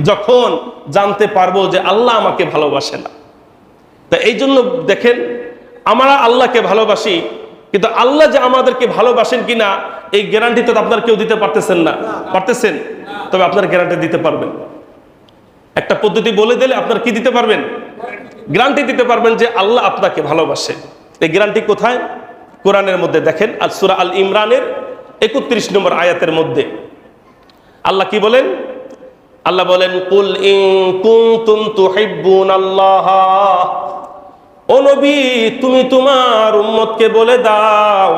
যখন জানতে পারবো যে আল্লাহ আমাকে ভালোবাসে না। তা এই জন্য দেখেন, আমরা আল্লাহকে ভালোবাসি, কিন্তু আল্লাহ যে আমাদেরকে ভালোবাসেন কিনা এই গ্যারান্টি তো আপনার কেউ দিতে পারতেছেন না। পারতেছেন? তবে আপনার গ্যারান্টি দিতে পারবেন। একটা পদ্ধতি বলে দিলে আপনার কি দিতে পারবেন? গ্যারান্টি দিতে পারবেন যে আল্লাহ আপনাকে ভালোবাসে। এই গ্যারান্টি কোথায়? কোরআনের মধ্যে দেখেন, আর সূরা আল ইমরানের 31 নম্বর আয়াতের মধ্যে আল্লাহ কি বলেন? আল্লাহ বলেন, কুল ইন কুনতুম তুহিব্বুনাল্লাহ, ও নবী তুমি তোমার উম্মতকে বলে দাও,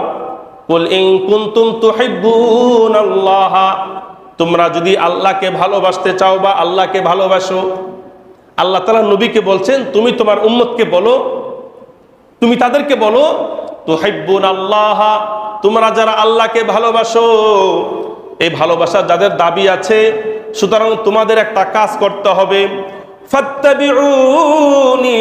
কুল ইন কুনতুম তুহিব্বুনাল্লাহ, তোমরা যদি আল্লাহকে ভালোবাসতে চাও বা আল্লাহকে ভালোবাসো। আল্লাহ তাআলা নবীকে বলছেন তুমি তোমার উম্মতকে বলো, তুমি তাদেরকে বলো তুহিব্বুনাল্লাহ, তোমরা যারা আল্লাহকে ভালোবাসো, এই ভালোবাসা যাদের দাবি আছে, সুতরাং তোমাদের একটা কাজ করতে হবে, ফাত্তাবিউনি,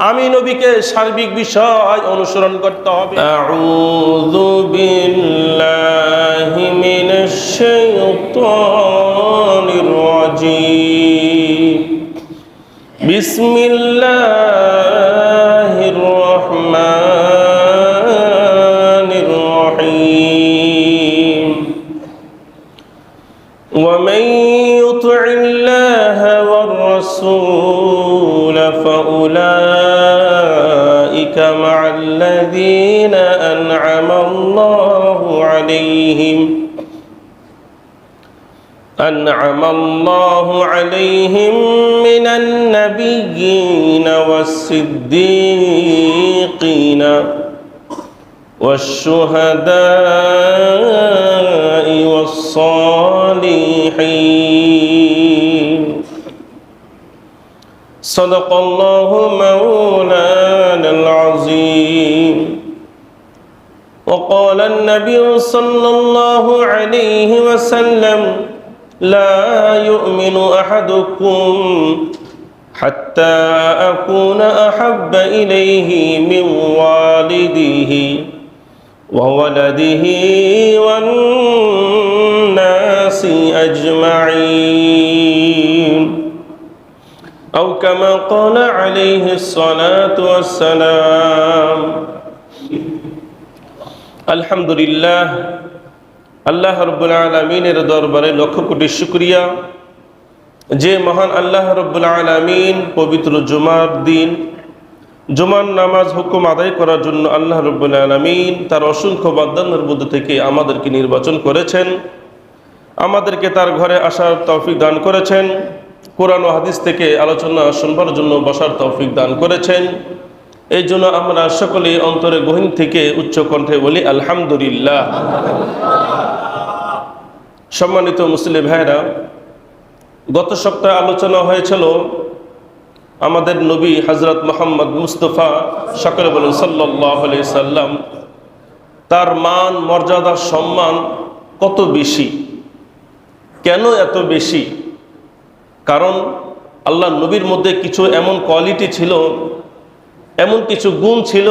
আমি নবীকে সার্বিক বিষয় অনুসরণ করতে হবে। আউযু বিল্লাহি মিনাশ শাইতানির রাজীম, বিসমিল্লাহির রহমানির রহিম, ওয়া মান ইউতি'িল্লাহা ওয়ার রাসূল ফাউলাইকা মা'আল্লাযীনা আন'আমা আল্লাহু আলাইহিম মিনান নাবিয়্যিনা ওয়াস-সিদ্দীকিনা ওয়াশ-শুহাদা'i ওয়াস-সালিহিন। সাদাকাল্লাহু মাওলানাল আযীম। وقال النبي صلى الله عليه وسلم لا يؤمن أحدكم حتى أكون أحب إليه من والده وولده والناس أجمعين، أو كما قال عليه الصلاة والسلام। আলহামদুলিল্লাহ, আল্লাহ রাব্বুল আলামিনের দরবারে লক্ষ কোটি শুকরিয়া যে মহান আল্লাহ রাব্বুল আলামিন পবিত্র জুমার দিন জুমার নামাজ হুকুম আদায় করার জন্য আল্লাহ রাব্বুল আলামিন তার অসংখ্য বান্দাদের মধ্য থেকে আমাদেরকে নির্বাচন করেছেন, আমাদেরকে তার ঘরে আসার তৌফিক দান করেছেন, কোরআন ও হাদিস থেকে আলোচনা শুনবার জন্য বসার তৌফিক দান করেছেন। এই জন্য আমরা সকলে অন্তরে গহীন থেকে উচ্চ কণ্ঠে বলি আলহামদুলিল্লাহ। সম্মানিত মুসলিম ভাইরা, গত সপ্তাহে আলোচনা হয়েছিল আমাদের নবী হযরত মুহাম্মদ মুস্তাফা, সকলে বলেন সাল্লাল্লাহু আলাইহি সাল্লাম, তার মান মর্যাদা সম্মান কত বেশি। কেন এত বেশি? কারণ আল্লাহ নবীর মধ্যে কিছু এমন কোয়ালিটি ছিল, এমন কিছু গুণ ছিল,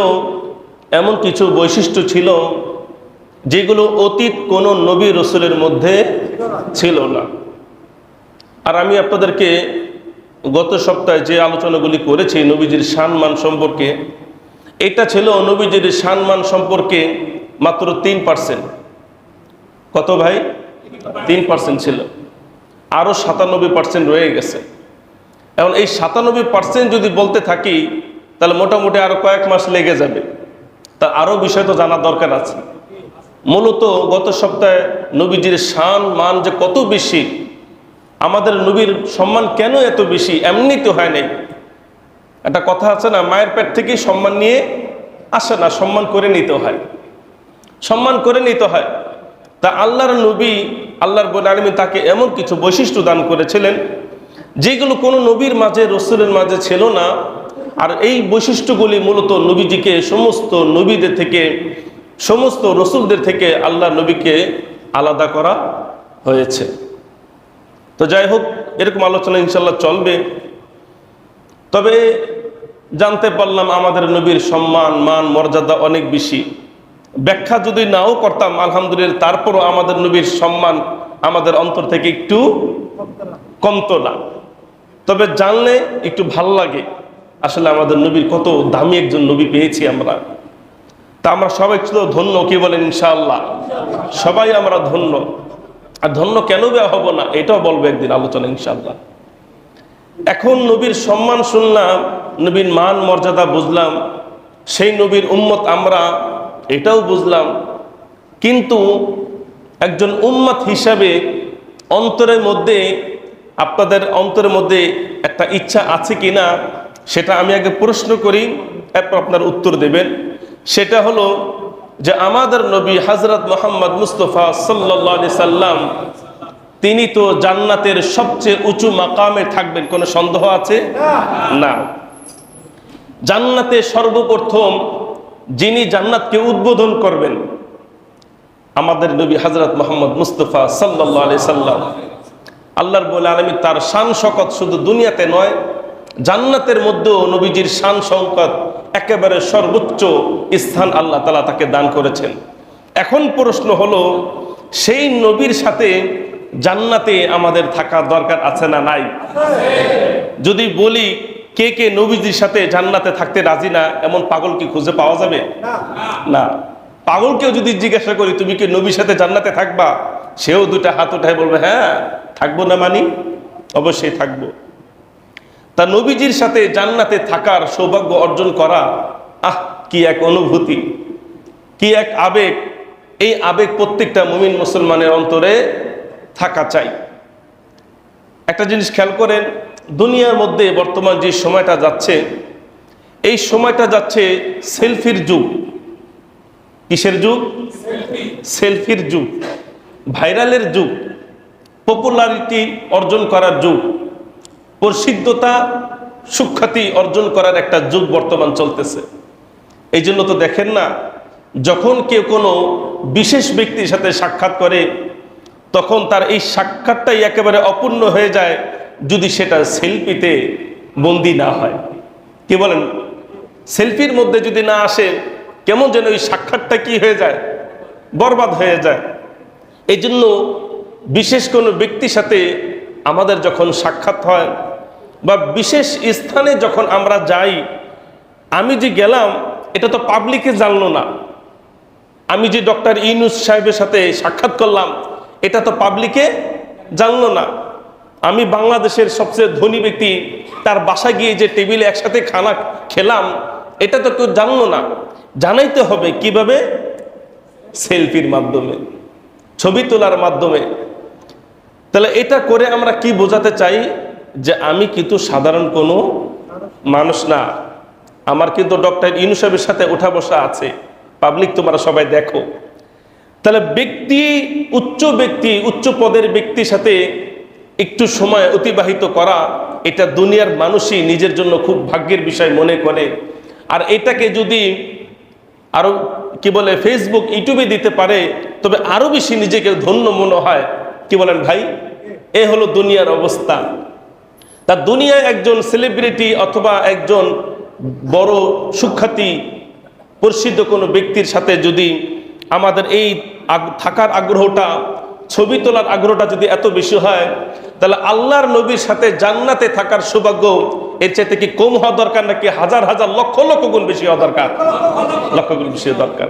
এমন কিছু বৈশিষ্ট্য ছিল যেগুলো অতীত কোনো নবী রসুলের মধ্যে ছিল না। আর আমি আপনাদেরকে গত সপ্তাহে যে আলোচনাগুলি করেছি নবীজির সম্মান সম্পর্কে, এটা ছিল নবীজির সম্মান সম্পর্কে মাত্র 3%। কত ভাই? 3% ছিল, আরও 97% রয়ে গেছে। এখন এই 97% যদি বলতে থাকি তাহলে মোটামুটি আরো কয়েক মাস লেগে যাবে। তা আরো বিষয় তো জানার দরকার আছে। মূলত গত সপ্তাহে নবীজির শান মান যে কত বেশি, আমাদের নবীর সম্মান কেন এত বেশি, এমনি তো হয় নাই। একটা কথা আছে না, মায়ের পেট থেকেই সম্মান নিয়ে আসে না, সম্মান করে নিতে হয়, সম্মান করে নিতে হয়। তা আল্লাহর নবী, আল্লাহর রাব্বুল আলামিন তাকে এমন কিছু বৈশিষ্ট্য দান করেছিলেন যেগুলো কোনো নবীর মাঝে, রসুলের মাঝে ছিল না। আর এই বৈশিষ্ট্যগুলি মূলত নবীজিকে সমস্ত নবীদের থেকে, সমস্ত রসুলদের থেকে আল্লাহ নবীকে আলাদা করা হয়েছে। তো যাই হোক, এরকম আলোচনা ইনশাল্লাহ চলবে। তবে জানতে পারলাম আমাদের নবীর সম্মান মান মর্যাদা অনেক বেশি। ব্যাখ্যা যদি নাও করতাম আলহামদুলিল্লাহ, তারপরও আমাদের নবীর সম্মান আমাদের অন্তর থেকে একটু কমতো না। তবে জানলে একটু ভাল লাগে, আসলে আমাদের নবীর কত দামি একজন নবী পেয়েছি আমরা। তা আমরা সবাই তো ধন্য, কি বলেন ইনশাআল্লাহ? সবাই আমরা ধন্য। আর ধন্য কেন হব না এটাও বলবো একদিন আলোচনা ইনশাআল্লাহ। এখন নবীর সম্মান শুনলাম, নবীর মান মর্যাদা বুঝলাম, সেই নবীর উম্মত আমরা এটাও বুঝলাম। কিন্তু একজন উম্মত হিসাবে অন্তরের মধ্যে, আপনাদের অন্তরের মধ্যে একটা ইচ্ছা আছে কিনা সেটা আমি আগে প্রশ্ন করি, এরপর আপনার উত্তর দেবেন। সেটা হলো যে আমাদের নবী হযরত মুহাম্মদ মুস্তাফা সাল্লাল্লাহু আলাইহি সাল্লাম তিনি তো জান্নাতের সবচেয়ে উঁচু মাকামে থাকবেন, কোনো সন্দেহ আছে? না। জান্নাতে সর্বপ্রথম যিনি জান্নাতকে উদ্বোধন করবেন আমাদের নবী হযরত মুহাম্মদ মুস্তাফা সাল্লাল্লাহু আলাইহি সাল্লাম। আল্লাহ রাব্বুল আলামিন তার শান শওকত শুধু দুনিয়াতে নয়, জান্নাতের মধ্যেও নবীজির শান শওকত একেবারে সর্বোচ্চ স্থান আল্লাহ তাআলা তাকে দান করেছেন। এখন প্রশ্ন হলো, সেই নবীর সাথে জান্নাতে আমাদের থাকা দরকার আছে না নাই? যদি বলি কে কে নবীজির সাথে জান্নাতে থাকতে রাজি না, এমন পাগল কি খুঁজে পাওয়া যাবে? না। পাগলকেও যদি জিজ্ঞাসা করি তুমি কি নবীর সাথে জান্নাতে থাকবা, সেও দুটা হাত উঠায় বলবে হ্যাঁ থাকবো, না মানি? অবশ্যই থাকবো। তা নবীজির সাথে জান্নাতে থাকার সৌভাগ্য অর্জন করা, কি এক অনুভূতি, কি এক আবেগ। এই আবেগ প্রত্যেকটা মুমিন মুসলমানের অন্তরে থাকা চাই। একটা জিনিস খেয়াল করেন, দুনিয়ার মধ্যে বর্তমান যে সময়টা যাচ্ছে, এই সময়টা যাচ্ছে সেলফির যুগ। কিসের যুগ? সেলফির যুগ, ভাইরালের যুগ, পপুলারিটি অর্জন করার যুগ, প্রসিদ্ধতা সুখ্যাতি অর্জন করার একটা যুগ বর্তমান চলতেছে। এই জন্য তো দেখেন না, যখন কেউ কোনো বিশেষ ব্যক্তির সাথে সাক্ষাৎ করে তখন তার এই সাক্ষাৎটাই একেবারে অপূর্ণ হয়ে যায় যদি সেটা সেলফিতে বন্দী না হয়। কি বলেন? সেলফির মধ্যে যদি না আসে, কেমন যেন ওই সাক্ষাৎটা কি হয়ে যায়, বরবাদ হয়ে যায়। এই জন্য বিশেষ কোনো ব্যক্তির সাথে আমাদের যখন সাক্ষাৎ হয় বা বিশেষ স্থানে যখন আমরা যাই, আমি যে গেলাম এটা তো পাবলিকে জানলো না। আমি যে ডক্টর ইউনূস সাহেবের সাথে সাক্ষাৎ করলাম এটা তো পাবলিকে জানলো না। আমি বাংলাদেশের সবচেয়ে ধনী ব্যক্তি তার বাসায় গিয়ে যে টেবিলে একসাথে খানা খেলাম এটা তো কেউ জানলো না। জানাইতে হবে কিভাবে? সেলফির মাধ্যমে, ছবি তোলার মাধ্যমে। তাহলে এটা করে আমরা কি বোঝাতে চাই? যে আমি কিন্তু সাধারণ কোনো মানুষ না, আমার কিন্তু ডক্টর ইউনূস সাহেবের সাথে ওঠা বসা আছে, পাবলিক তোমরা সবাই দেখো। তাহলে ব্যক্তি, উচ্চ পদের ব্যক্তির সাথে একটু সময় অতিবাহিত করা, এটা দুনিয়ার মানুষই নিজের জন্য খুব ভাগ্যের বিষয় মনে করে। আর এটাকে যদি আরো কি বলে ফেসবুক ইউটিউবে দিতে পারে তবে আরো বেশি নিজেকে ধন্য মনে হয়। কি বলেন ভাই? এ হলো দুনিয়ার অবস্থা। তা দুনিয়ায় একজন সেলিব্রিটি অথবা একজন বড় সুখ্যাতি প্রসিদ্ধ কোনো ব্যক্তির সাথে যদি আমাদের এই থাকার আগ্রহটা, ছবি তোলার আগ্রহটা যদি এত বেশি হয়, তাহলে আল্লাহর নবীর সাথে জান্নাতে থাকার সৌভাগ্য এর চাইতে কি কম হওয়া দরকার, নাকি হাজার হাজার লক্ষ লক্ষ গুণ বেশি হওয়া দরকার? লক্ষ গুণ বেশি দরকার।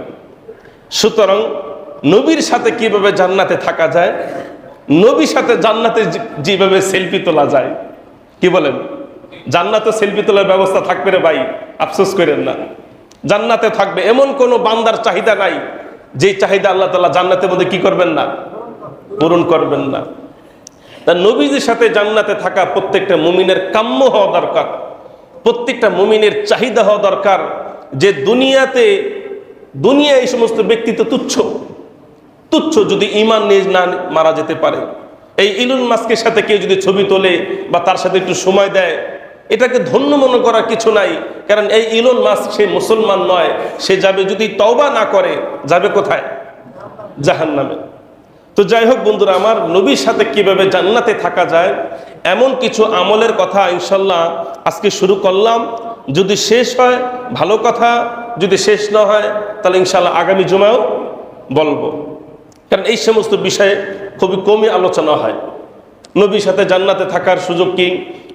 সুতরাং নবীর সাথে কিভাবে জান্নাতে থাকা যায়, নবীর সাথে জান্নাতে যেভাবে সেলফি তোলা যায়, কি বলেন? জান্নাতে সেলফি তোলার ব্যবস্থা থাকবে রে ভাই, আফসোস করেন না। জান্নাতে থাকবে, এমন কোনো বান্দার চাহিদা নাই যেই চাহিদা আল্লাহ তাআলা জান্নাতের মধ্যে কি করবেন না, পূরণ করবেন না। তা নবীজির সাথে জান্নাতে থাকা প্রত্যেকটা মুমিনের কাম্য হওয়া দরকার, প্রত্যেকটা মুমিনের চাহিদা হওয়া দরকার। যে দুনিয়া এই সমস্ত ব্যক্তি তো তুচ্ছ, যদি ঈমান নিয়ে না মারা যেতে পারে। এই ইলন মাস্কের সাথে কেউ যদি ছবি তোলে বা তার সাথে একটু সময় দেয়, এটাকে ধন্য মনে করার কিছু নাই। কারণ এই ইলন মাস্ক সে মুসলমান নয়, সে যাবে যদি তওবা না করে, যাবে কোথায়? জাহান্নামে। তো যাই হোক বন্ধুরা আমার, নবীর সাথে কিভাবে জান্নাতে থাকা যায় এমন কিছু আমলের কথা ইনশাল্লাহ আজকে শুরু করলাম। যদি শেষ হয় ভালো কথা, যদি শেষ না হয় তাহলে ইনশাল্লাহ আগামী জুমাও বলবো। কারণ এই সমস্ত বিষয়ে খুবই কমই আলোচনা হয়। নবীর সাথে জান্নাতে থাকার সুযোগ কি,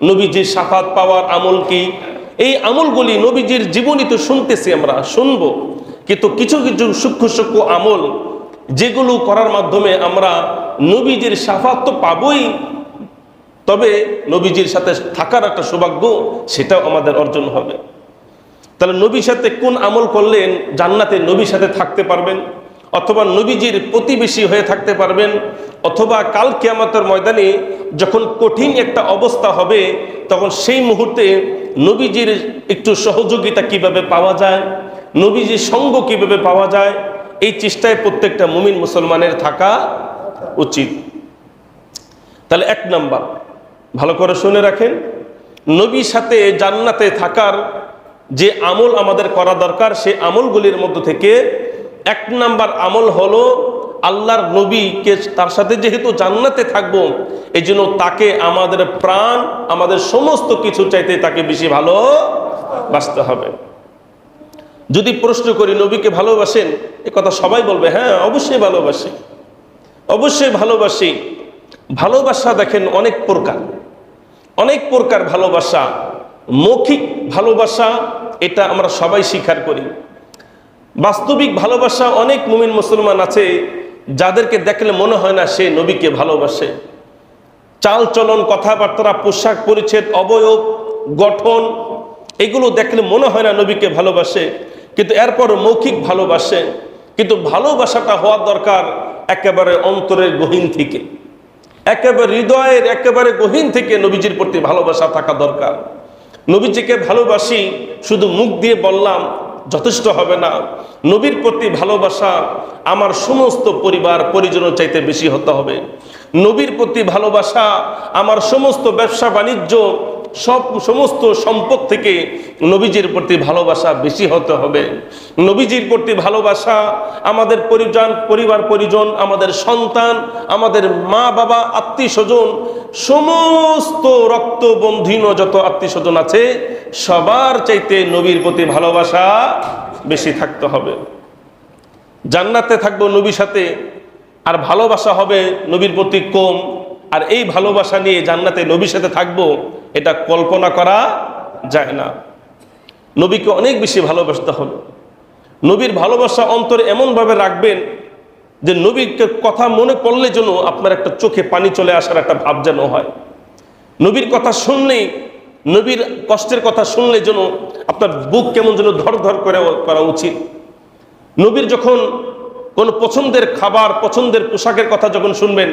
নবীজির শাফাত পাওয়ার আমল কি, এই আমলগুলি নবীজির জীবনী তো শুনতেছি, আমরা শুনবো, কিন্তু কিছু কিছু সূক্ষ্ম সূক্ষ্ম আমল যেগুলো করার মাধ্যমে আমরা নবীজির শাফাত তো পাবই, তবে নবীজির সাথে থাকার একটা সৌভাগ্য সেটাও আমাদের অর্জন হবে। তাহলে নবীর সাথে কোন আমল করলেন জান্নাতে নবীর সাথে থাকতে পারবেন, অথবা নবীজির প্রতিবেশী হয়ে থাকতে পারবেন, অথবা কাল কিয়ামতের ময়দানে যখন কঠিন একটা অবস্থা হবে তখন সেই মুহূর্তে নবীজির একটু সহযোগিতা কিভাবে পাওয়া যায়, নবীজির সঙ্গ কিভাবে পাওয়া যায়, এই চেষ্টায় প্রত্যেকটা মুমিন মুসলমানের থাকা উচিত। তাহলে 1 নাম্বার ভালো করে শুনে রাখেন, নবীর সাথে জান্নাতে থাকার যে আমল আমাদের করা দরকার, সেই আমলগুলির মধ্য থেকে 1 নাম্বার আমল হলো আল্লাহর নবীকে, তার সাথে যেহেতু জান্নাতে থাকবো এই জন্য তাকে আমাদের প্রাণ, আমাদের সমস্ত কিছু চাইতে তাকে বেশি ভালোবাসতে হবে। যদি প্রশ্ন করি নবীকে ভালোবাসেন, এ কথা সবাই বলবে হ্যাঁ অবশ্যই ভালোবাসি, অবশ্যই ভালোবাসি। ভালোবাসা দেখেন অনেক প্রকার, অনেক প্রকার ভালোবাসা। মৌখিক ভালোবাসা এটা আমরা সবাই স্বীকার করি। বাস্তবিক ভালোবাসা অনেক মুমিন মুসলমান আছে যাদেরকে দেখলে মনে হয় না সে নবীকে ভালোবাসে। চাল চলন, কথাবার্তা, পোশাক পরিচ্ছদ, অবয়ব, গঠন, এগুলো দেখলে মনে হয় না নবীকে ভালোবাসে, কিন্তু এরপর মৌখিক ভালোবাসে। কিন্তু ভালোবাসাটা হওয়ার দরকার একেবারে অন্তরের গহীন থেকে, একেবারে হৃদয়ের একেবারে গহীন থেকে নবীজির প্রতি ভালোবাসা থাকা দরকার। নবীজিকে ভালোবাসি শুধু মুখ দিয়ে বললাম যথেষ্ট হবে না। নবীর প্রতি ভালোবাসা আমার সমস্ত পরিবার পরিজনের চাইতে বেশি হতে হবে। নবীর প্রতি ভালোবাসা আমার সমস্ত ব্যবসা বাণিজ্য, সমস্ত সম্পদ থেকে নবীজির প্রতি ভালোবাসা বেশি হতে হবে। নবীজির প্রতি ভালোবাসা আমাদের পরিবার পরিজন, আমাদের সন্তান, আমাদের মা বাবা, আত্মীয় স্বজন, সমস্ত রক্তবন্ধীন যত আত্মীয় স্বজন আছে সবার চাইতে নবীর প্রতি ভালোবাসা বেশি থাকতে হবে। জান্নাতে থাকবো নবীর সাথে, আর ভালোবাসা হবে নবীর প্রতি কম, আর এই ভালোবাসা নিয়ে জান্নাতে নবীর সাথে থাকবো, এটা কল্পনা করা যায় না। নবীকে অনেক বেশি ভালোবাসতে হবে। নবীর ভালোবাসা অন্তরে এমনভাবে রাখবেন যে নবীর কথা মনে পড়লে যেন আপনার একটা চোখে পানি চলে আসার একটা ভাব যেন হয়। নবীর কথা শুনলেই, নবীর কষ্টের কথা শুনলে যেন আপনার বুক কেমন যেন ধর ধর করে করা উচিত। নবীর যখন কোনো পছন্দের খাবার, পছন্দের পোশাকের কথা যখন শুনবেন,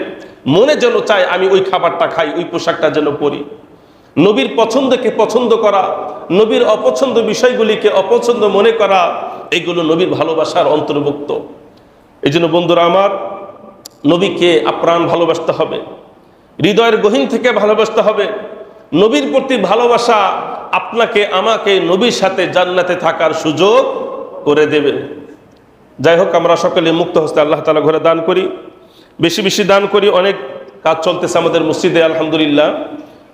মনে যেন চায় আমি ওই খাবারটা খাই, ওই পোশাকটা যেন পরি। নবীর পছন্দকে পছন্দ করা, নবীর অপছন্দ বিষয়গুলিকে অপছন্দ মনে করা, এগুলো নবীর ভালোবাসার অন্তর্ভুক্ত। এই জন্য বন্ধুরা আমার, নবীকে আপ্রাণ ভালোবাসতে হবে, হৃদয়ের গহীন থেকে ভালোবাসতে হবে। নবীর প্রতি ভালোবাসা আপনাকে আমাকে নবীর সাথে জান্নাতে থাকার সুযোগ করে দেবে। যাই হোক, আমরা সকলে মুক্ত হস্তে আল্লাহ তাআলা ঘরে দান করি, বেশি বেশি দান করি। অনেক কাজ চলতেছে আমাদের মসজিদে আলহামদুলিল্লাহ,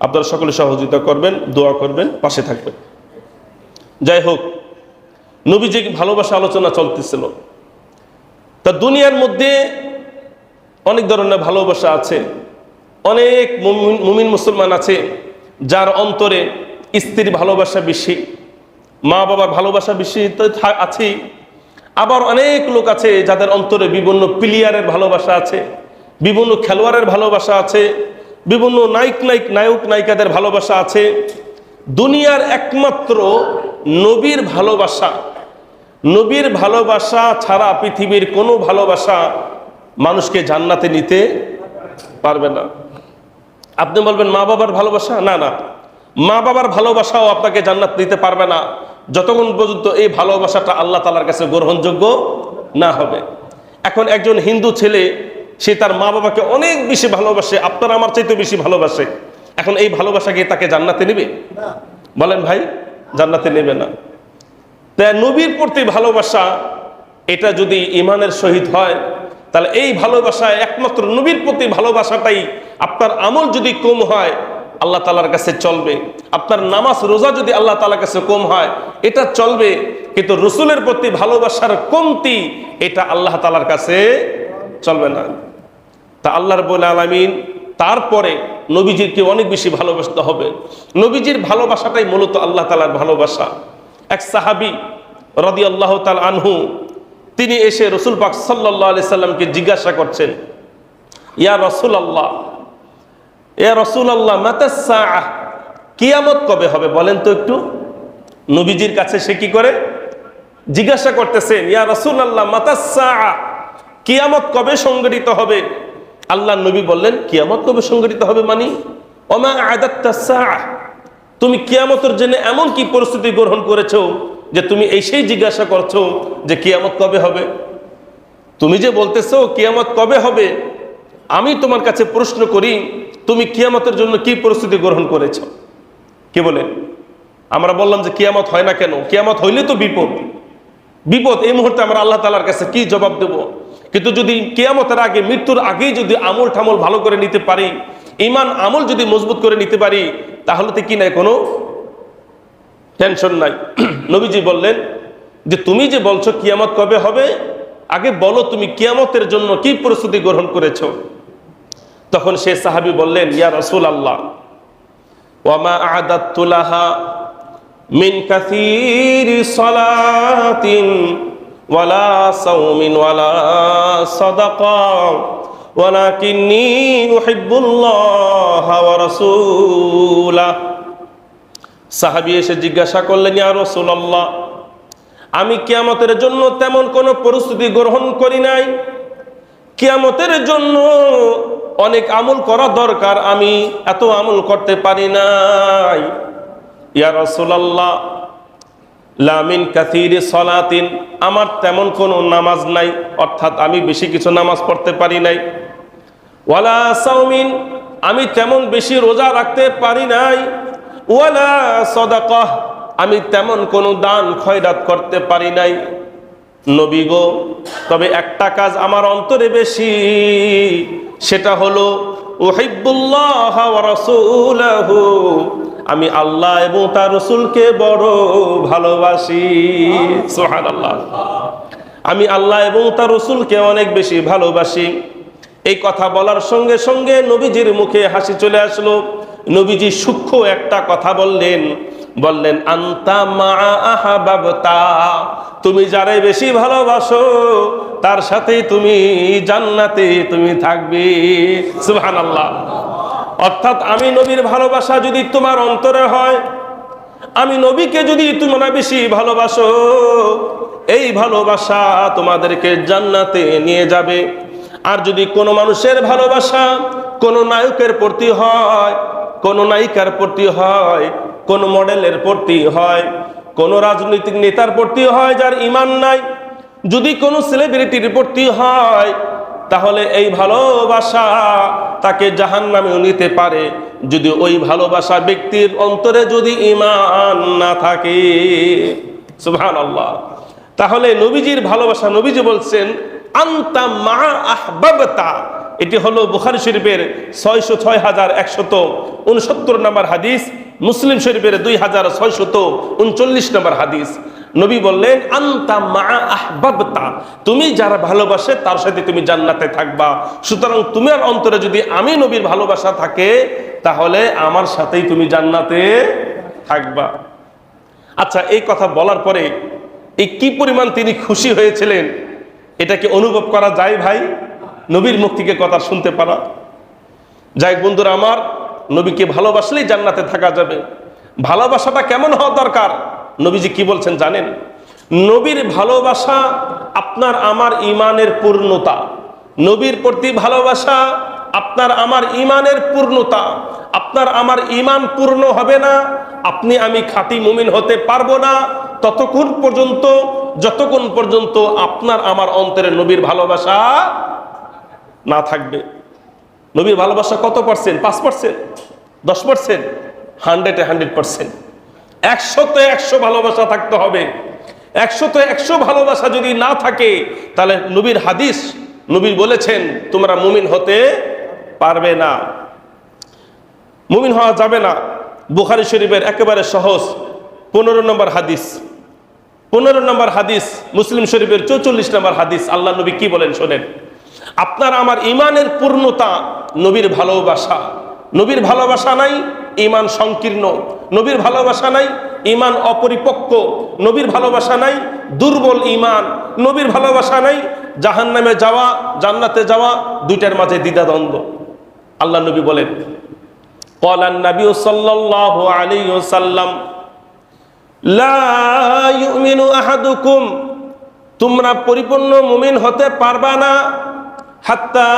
আপনারা সকলে সহযোগিতা করবেন, দোয়া করবেন, পাশে থাকবেন। যাই হোক, নবীজি ভালোবাসা আলোচনা চলতেছিল। তা দুনিয়ার মধ্যে অনেক ধরনের ভালোবাসা আছে। অনেক মুমিন মুসলমান আছে যার অন্তরে স্ত্রীর ভালোবাসা বেশি, মা বাবার ভালোবাসা বেশি তো আছে। আবার অনেক লোক আছে যাদের অন্তরে বিভিন্ন প্লেয়ারের ভালোবাসা আছে, বিভিন্ন খেলোয়াড়ের ভালোবাসা আছে, বিভিন্ন নায়ক নায়িকাদের ভালোবাসা আছে। দুনিয়ার একমাত্র নবীর ভালোবাসা, নবীর ভালোবাসা ছাড়া পৃথিবীর কোনো ভালোবাসা মানুষকে জান্নাতে নিতে পারবে না। আপনি বলবেন মা বাবার ভালোবাসা, না না, মা বাবার ভালোবাসাও আপনাকে জান্নাত দিতে পারবে না যতক্ষণ পর্যন্ত এই ভালোবাসাটা আল্লাহ তাআলার কাছে গ্রহণযোগ্য না হবে। এখন একজন হিন্দু ছেলে, সে তার মা বাবাকে অনেক বেশি ভালোবাসে, আপনার আমার চাইতে বেশি ভালোবাসে। এখন এই ভালোবাসা কি তাকে জান্নাতে নেবে? বলেন ভাই, জান্নাতে নেবে না। তাই নবীর প্রতি ভালোবাসা, এটা যদি ঈমানের সহিত হয় তাহলে এই ভালোবাসা, একমাত্র নবীর প্রতি ভালোবাসাটাই, আপনার আমল যদি কম হয় আল্লাহ তাআলার কাছে চলবে, আপনার নামাজ রোজা যদি আল্লাহ তাআলার কাছে কম হয় এটা চলবে, কিন্তু রসুলের প্রতি ভালোবাসার কমতি এটা আল্লাহ তাআলার কাছে চলবে না। তা আল্লাহ রাব্বুল আলামিন তারপরে নবীজিকে অনেক বেশি ভালোবাসতে হবে। নবীজির ভালোবাসাটাই মূলত আল্লাহ তাআলার ভালোবাসা। এক সাহাবী রাদিয়াল্লাহু তাআলা আনহু, তিনি এসে রাসূল পাক সাল্লাল্লাহু আলাইহি সাল্লামকে জিজ্ঞাসা করছেন, ইয়া রাসূলুল্লাহ, ইয়া রাসূলুল্লাহ, মাতাস সাআহ, কিয়ামত কবে হবে বলেন তো একটু। নবীজির কাছে সে কি করে জিজ্ঞাসা করতেছেন, ইয়া রাসূলুল্লাহ মাতাস সাআহ, কিয়ামত কবে সংঘটিত হবে। আল্লাহ নবী বললেন, কিয়ামত কবে সংঘটিত হবে মানে ওমা আদাত্তাস সাআহ, তুমি কিয়ামতের জন্য এমন কি পরিস্থিতি গ্রহণ করেছো যে তুমি এই সেই জিজ্ঞাসা করছো যে কিয়ামত কবে হবে। তুমি যে বলতেছো কিয়ামত কবে হবে, আমি তোমার কাছে প্রশ্ন করি, তুমি কিয়ামতের জন্য কি পরিস্থিতি গ্রহণ করেছো। কি বলেন? আমরা বললাম যে কিয়ামত হয় না কেন, কিয়ামত হইলে তো বিপদ। বিপদ এই মুহূর্তে আমরা আল্লাহ তাআলার কাছে কি জবাব দেব। কিন্তু যদি কিয়ামতের আগে, মৃত্যুর আগেই যদি আমল ঠামল ভালো করে নিতে পারি, ঈমান আমল যদি মজবুত করে নিতে পারি, তাহলে তো কি নাই, কোনো টেনশন নাই। নবীজি বললেন যে তুমি যে বলছো কিয়ামত কবে হবে, আগে বলো তুমি কিয়ামতের জন্য কি প্রস্তুতি গ্রহণ করেছো। তখন সে সাহাবী বললেন, ইয়া রাসূলুল্লাহ, ওয়ামা আ'দাততু লাহা মিন কাসীরি সালাতিন ওয়ালা সাওমিন ওয়ালা সাদাকা ওয়ালাকিন্নী উহিব্বুল্লাহ ওয়া রাসূলাহ। সাহাবী এসে জিজ্ঞাসা করলেন, ইয়া রাসূলুল্লাহ, আমি কিয়ামতের জন্য তেমন কোনো প্রস্তুতি গ্রহণ করি নাই, কিয়ামতের জন্য অনেক আমল করা দরকার, আমি এত আমল করতে পারি নাই। ইয়া রাসূলুল্লাহ, লা মিন কাসীরি সালাতিন, আমার তেমন কোনো নামাজ নাই, অর্থাৎ আমি বেশি কিছু নামাজ পড়তে পারি নাই। ওয়ালা সাওমিন, আমি তেমন বেশি রোজা রাখতে পারি নাই। ওয়ালা সাদাকাহ, আমি তেমন কোনো দান খয়রাত করতে পারি নাই। নবী গো, তবে একটা কাজ আমার অন্তরে বেশি, সেটা হলো উহিব্বুল্লাহ ওয়া রাসূলাহু, আমি আল্লাহ এবং তার রাসূলকে বড় ভালোবাসি। সুবহানাল্লাহ, আমি আল্লাহ এবং তার রাসূলকে অনেক বেশি ভালোবাসি। এই কথা বলার সঙ্গে সঙ্গে নবীজির মুখে হাসি চলে আসলো। নবীজি সূক্ষ্ম একটা কথা বললেন, বললেন আনতা মা আহাবাবতা, তুমি যারে বেশি ভালোবাসো তার সাথে তুমি জান্নাতে তুমি থাকবে। সুবহানাল্লাহ। অর্থাৎ আমি নবীর ভালোবাসা যদি তোমার অন্তরে হয়, আমি নবীকে যদি তোমরা বেশি ভালোবাসো, এই ভালোবাসা তোমাদেরকে জান্নাতে নিয়ে যাবে। আর যদি কোনো মানুষের ভালোবাসা কোনো নায়কের প্রতি হয়, কোনো নায়িকার প্রতি হয়, কোন মডেলের প্রতি হয়, কোন রাজনৈতিক নেতার প্রতি হয় যার ঈমান নাই, যদি কোনো সেলিব্রিটির প্রতি হয়, তাহলে এই ভালোবাসা তাকে জাহান্নামেও নিতে পারে, যদি ওই ভালোবাসা ব্যক্তির অন্তরে যদি ঈমান না থাকে। সুবহানাল্লাহ। তাহলে নবীজির ভালোবাসা, নবীজি বলছেন আনতা মা আহবাবতা, এটি হলো বুখারী শরীফের 6169 নম্বর হাদিস, মুসলিম শরীফের 2639 নম্বর হাদিস। নবী বললেন আনতা মা আহবাবতা, তুমি যারা ভালোবাসে তার সাথে তুমি জান্নাতে থাকবা। সুতরাং তোমার অন্তরে যদি আমি নবীর ভালোবাসা থাকে, তাহলে আমার সাথেই তুমি জান্নাতে থাকবা। আচ্ছা, এই কথা বলার পরে এই কি পরিমাণ তিনি খুশি হয়েছিলেন, এটা কি অনুভব করা যায় ভাই? নবীর মুখ থেকে কথা শুনতে পারা যাই। বন্ধুরা আমার, নবীকে ভালোবাসলেই জান্নাতে থাকা যাবে। ভালোবাসাটা কেমন হওয়া দরকার? নবীজি কি বলছেন জানেন? নবীর ভালোবাসা আপনার আমার ঈমানের পূর্ণতা। নবীর প্রতি ভালোবাসা আপনার আমার ঈমানের পূর্ণতা। আপনার আমার ঈমান পূর্ণ হবে না, আপনি আমি খাঁটি মুমিন হতে পারবো না ততক্ষণ পর্যন্ত, যতক্ষণ পর্যন্ত আপনার আমার অন্তরে নবীর ভালোবাসা না থাকবে। নবীর ভালোবাসা কত পার্সেন্ট? 5%, 10%, 100-এ 100%। 100-তে 100 ভালোবাসা থাকতে হবে। 100-তে 100 ভালোবাসা যদি না থাকে, তাহলে নবীর হাদিস, নবী বলেছেন তোমরা মুমিন হতে পারবে না, মুমিন হওয়া যাবে না। বুখারী শরীফের একেবারে সহজ 15 নম্বর হাদিস, 15 নম্বর হাদিস, মুসলিম শরীফের 44 নম্বর হাদিস। আল্লাহ নবী কি বলেন শোনেন, আপনার আমার ঈমানের পূর্ণতা নবীর ভালোবাসা। নবীর ভালোবাসা নাই, ঈমান সংকীর্ণ। নবীর ভালোবাসা নাই, ঈমান অপরিপক্ক। নবীর ভালোবাসা নাই, দুর্বল ঈমান। নবীর ভালোবাসা নাই, জাহান্নামে যাওয়া জান্নাতে যাওয়া দুইটার মাঝে দ্বিধাদ্বন্দ্ব। আল্লাহ নবী বলেন, ক্বালান নবী সাল্লাল্লাহু আলাইহি ওয়াসাল্লাম, লা ইউমিনু আহাদুকুম, তোমরা পরিপূর্ণ মুমিন হতে পারবা না, হাত্তা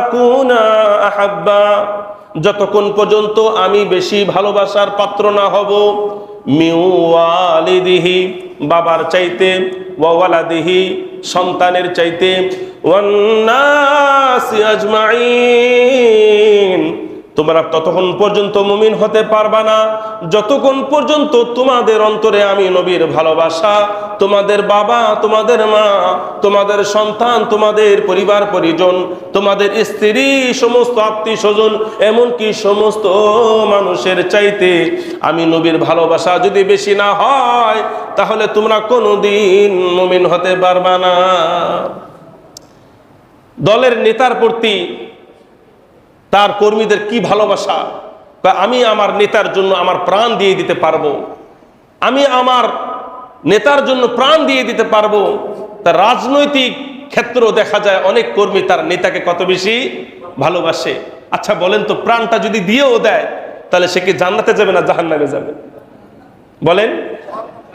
আকুনা আহাব্বা, যতক্ষণ পর্যন্ত আমি বেশি ভালোবাসার পাত্র না হব, মিউ ওয়ালিদিহি, বাবার চাইতে, ওয়া ওয়ালাদিহি, সন্তানের চাইতে, ওয়ান নাসি আজমাইন, তোমরা ততক্ষণ পর্যন্ত মুমিন হতে পারবা না যতক্ষণ পর্যন্ত তোমাদের অন্তরে আমি নবীর ভালোবাসা, তোমাদের বাবা, তোমাদের মা, তোমাদের সন্তান, তোমাদের পরিবার পরিজন, তোমাদের স্ত্রী, সমস্ত আত্মীয় স্বজন, এমনকি সমস্ত মানুষের চাইতে আমি নবীর ভালোবাসা যদি বেশি না হয়, তাহলে তোমরা কোনোদিন মুমিন হতে পারবা না। দলের নেতার প্রতি তার কর্মীদের কি ভালোবাসা! আমি আমার নেতার জন্য আমার প্রাণ দিয়ে দিতে পারবো, আমি আমার নেতার জন্য প্রাণ দিয়ে দিতে পারবো। তার রাজনৈতিক ক্ষেত্র দেখা যায় অনেক কর্মী তার নেতাকে কত বেশি ভালোবাসে। আচ্ছা বলেন তো, প্রাণটা যদি দিয়েও দেয় তাহলে সে কি জান্নাতে যাবে না জাহান্নামে যাবে? বলেন।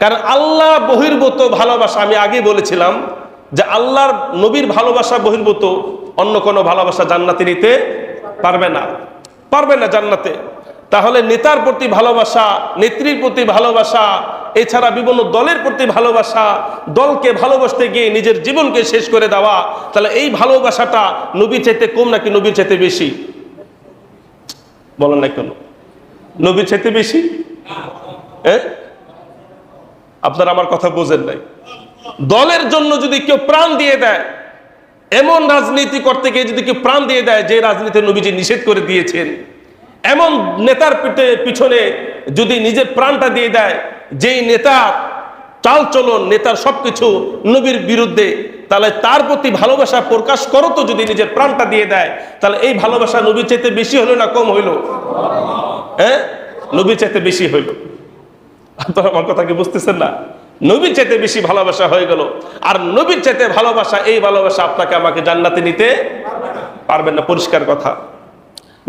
কারণ আল্লাহ বহির্ভূত ভালোবাসা, আমি আগে বলেছিলাম যে আল্লাহর নবীর ভালোবাসা বহির্ভূত অন্য কোনো ভালোবাসা জান্নাতে নিতে পারবে না, পারবে না জান্নাতে। তাহলে নেতার প্রতি ভালোবাসা, নেত্রীর প্রতি ভালোবাসা, এছাড়া বিভিন্ন দলের প্রতি ভালোবাসা, দলকে ভালোবাসতে গিয়ে নিজের জীবনকে শেষ করে দেওয়া, তাহলে এই ভালোবাসাটা নবীর চাইতে কম নাকি নবীর চাইতে বেশি? বলেন না কেন? নবীর চাইতে বেশি? আপনারা আমার কথা বোঝেন নাই। দলের জন্য যদি কেউ প্রাণ দিয়ে দেয়, এমন রাজনীতি করতে গিয়ে যদি কেউ প্রাণ দিয়ে দেয় যে রাজনীতি নবীজি নিষেধ করে দিয়েছেন, এমন নেতার পিছনে যদি নিজের প্রাণটা দিয়ে দেয়, যেই নেতার চাল চলন, নেতার সবকিছু নবীর বিরুদ্ধে, তাহলে তার প্রতি ভালোবাসা প্রকাশ করো তো যদি নিজের প্রাণটা দিয়ে দেয়, তাহলে এই ভালোবাসা নবীর চাইতে বেশি হলো না কম হইল? নবীর চাইতে বেশি হইল। আপনারা আমার কথা কি বুঝতেছেন না? নবীর চাইতে বেশি ভালোবাসা হয়ে গেল। আর নবীর চাইতে ভালোবাসা, এই ভালোবাসা আপনাকে আমাকে জান্নাতে নিতে পারবেন না, পরিষ্কার কথা।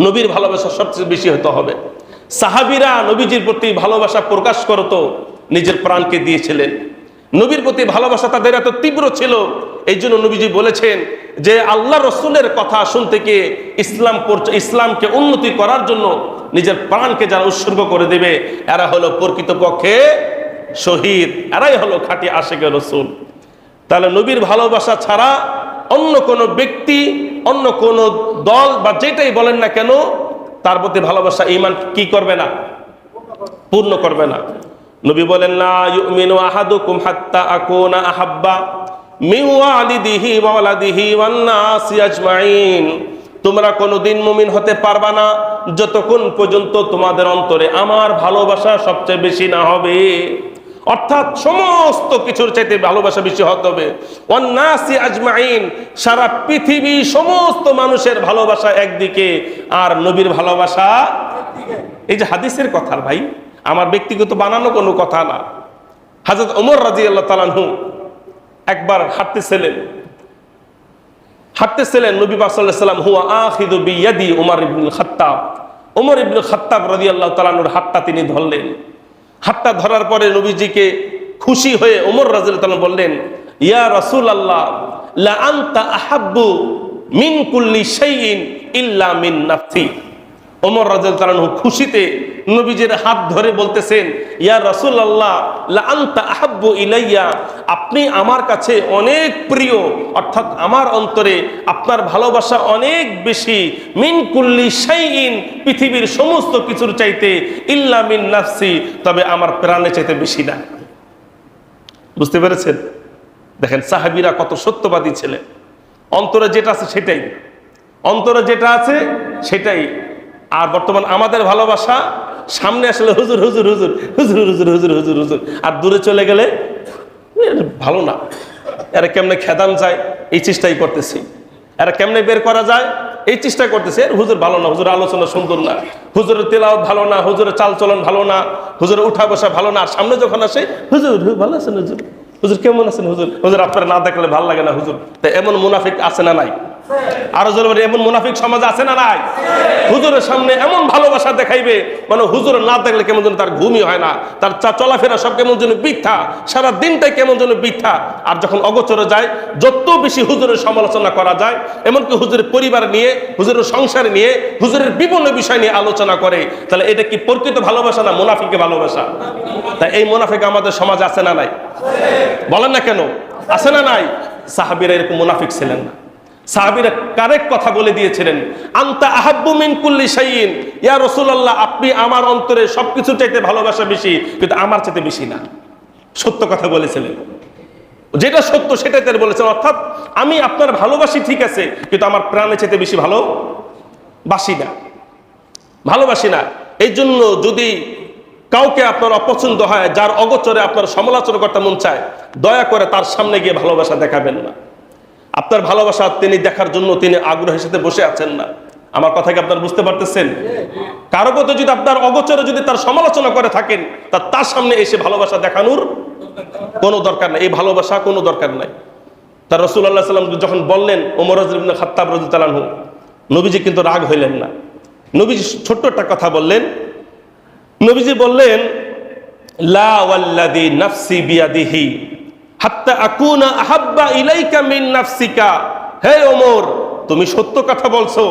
নবীর ভালোবাসা সবচেয়ে বেশি হতে হবে। সাহাবীরা নবীজির প্রতি ভালোবাসা প্রকাশ করত, নিজের প্রাণকে দিয়েছিলেন। নবীর প্রতি ভালোবাসা তাদের এত তীব্র ছিল, এই জন্য নবীজি বলেছেন যে আল্লাহ রসুলের কথা শুনতে গিয়ে ইসলামকে উন্নতি করার জন্য নিজের প্রাণকে যারা উৎসর্গ করে দেবে, এরা হলো প্রকৃতপক্ষে শহীদ, এরাই হলো খাঁটি আশিকে রসুল। তাহলে নবীর ভালোবাসা ছাড়া অন্য কোনো ব্যক্তি, অন্য কোনো দল বা যেটাই বলেন না কেন, তার প্রতি ভালোবাসা ঈমান কি করবে না? পূর্ণ করবে না। নবী বলেন, লা ইউমিনু আহাদুকুম হাত্তা আকুনা আহাব্বা মিন ওয়ালিদিহি ওয়া ওয়ালাদিহি ওয়ান নাসি আজমাইন, তোমরা কোনোদিন মুমিন হতে পারবা না যতক্ষণ পর্যন্ত তোমাদের অন্তরে আমার ভালোবাসা সবচেয়ে বেশি না হবে। অর্থাৎ সমস্ত কিছুর চাইতে ভালোবাসা বেশি হতে হবে। ওয়ান নাসি আজমাইন, সারা পৃথিবী সমস্ত মানুষের ভালোবাসা একদিকে, আর নবীর ভালোবাসা একদিকে। এই যে হাদিসের কথা ভাই, আমার ব্যক্তিগত বানানো কোনো কথা না। হযরত ওমর রাদিয়াল্লাহু তাআলা আনহু একবার হাঁটতেছিলেন, নবী পাক সাল্লাল্লাহু আলাইহি ওয়াসাল্লাম হুয়া আখিযু বিয়াদি ওমর ইবনুল খাত্তাব, ওমর ইবনুল খাত্তাব রাদিয়াল্লাহু তাআলা আনহুর হাতটা তিনি ধরলেন। হাতটা ধরার পরে নবীজিকে খুশি হয়ে ওমর রাদিয়াল্লাহু তাআলা বললেন, ইয়া রাসূলুল্লাহ লা আনতা আহাব্বু মিন কুল্লি শাইইন ইল্লা মিন নাফসি। ওমর রাদিয়াল্লাহু তাআলা আনহু খুশিতে নবীজির হাত ধরে বলতেছেন, ইয়া রাসূলুল্লাহ লা আনতা আহাব্বু ইলাইয়া, আপনি আমার কাছে অনেক প্রিয়, অর্থাৎ আমার অন্তরে আপনার ভালোবাসা অনেক বেশি, মিন কুল্লি শাইইন, পৃথিবীর সমস্ত কিছুর চাইতে, ইল্লা মিন নাফসি, তবে আমার প্রাণের চাইতে বেশি না। বুঝতে পেরেছেন? দেখেন সাহাবীরা কত সত্যবাদী ছিলেন। অন্তরে যেটা আছে সেটাই, অন্তরে যেটা আছে সেটাই। আর বর্তমান আমাদের ভালোবাসা সামনে আসলে হুজুর হুজুর হুজুর হুজুর হুজুর হুজুর হুজুর হুজুর, আর দূরে চলে গেলে ভালো না, এরা কেমনে খেদান যায় এই চেষ্টাই করতেছি, এরা কেমনে বের করা যায় এই চেষ্টা করতেছে, হুজুর ভালো না, হুজুর আলোচনা সুন্দর না, হুজুরের তেলাওয়াত ভালো না, হুজুরের চালচলন ভালো না, হুজুরের উঠা বসা ভালো না। আর সামনে যখন আসে, হুজুর ভালো আছেন, হুজুর হুজুর কেমন আছেন, হুজুর হুজুর আপনারা না দেখলে ভালো লাগে না হুজুর। তাই এমন মুনাফিক আছে না নাই? আরো জোরে বলি, এমন মুনাফিক সমাজে আছে না নাই? হুজুরের সামনে এমন ভালোবাসা দেখাইবে, মানে হুজুর না দেখলে কেমন যেন তার ঘুমই হয় না, তার চলাফেরা সব কেমন যেন বৃথা, সারা দিনটাই কেমন যেন বৃথা। আর যখন অগোচরে যায়, যত বেশি হুজুরের সমালোচনা করা যায়, এমনকি হুজুরের পরিবার নিয়ে, হুজুরের সংসার নিয়ে, হুজুরের বিভিন্ন বিষয় নিয়ে আলোচনা করে, তাহলে এটা কি প্রকৃত ভালোবাসা না মুনাফিকে ভালোবাসা? তাই এই মুনাফিক আমাদের সমাজে আছে না নাই? বলেন না কেন আছে না নাই? সাহাবীরা এরকম মুনাফিক ছিলেন না। সাহাবীরা কারেক্ট কথা বলে দিয়েছিলেন, আনতা আহাব্বু মিন কুল্লি শাইইন, ইয়া রাসূলুল্লাহ, আপনি আমার অন্তরে সবকিছু চাইতে ভালোবাসা বেশি, কিন্তু আমার চাইতে বেশি না। সত্য কথা বলেছিলেন, যেটা সত্য সেটাই তিনি বলেছেন। অর্থাৎ আমি আপনার ভালোবাসি ঠিক আছে, কিন্তু আমার প্রাণে চাইতে বেশি ভালোবাসি না, ভালোবাসি না। এই জন্য যদি কাউকে আপনার অপছন্দ হয়, যার অগোচরে আপনার সমালোচনা করতে মন চায়, দয়া করে তার সামনে গিয়ে ভালোবাসা দেখাবেন না। আপনার ভালোবাসা তিনি দেখার জন্য তিনি আগ্রহের সাথে বসে আছেন না। আমার কথা কি আপনার বুঝতে পারতেছেন? কারো প্রতি যদি আপনার অগোচরে যদি তার সমালোচনা করে থাকেন, তার সামনে এসে ভালোবাসা দেখানোর কোনো দরকার নাই, এই ভালোবাসা কোনো দরকার নাই। তার রাসূলুল্লাহ সাল্লাল্লাহু আলাইহি ওয়াসাল্লাম যখন বললেন ওমর ইবনে খাত্তাব রাদিয়াল্লাহু আনহু, নবীজি কিন্তু রাগ হইলেন না। নবীজি ছোট্ট একটা কথা বললেন। নবীজি বললেন, লা ওয়াল্লাযী নাফসি বিয়াদিহি হাত্তা আকুনা আহাব্বা ইলাইকা মিন নাফসিকা। হে ওমর, তুমি সত্য কথা বলছো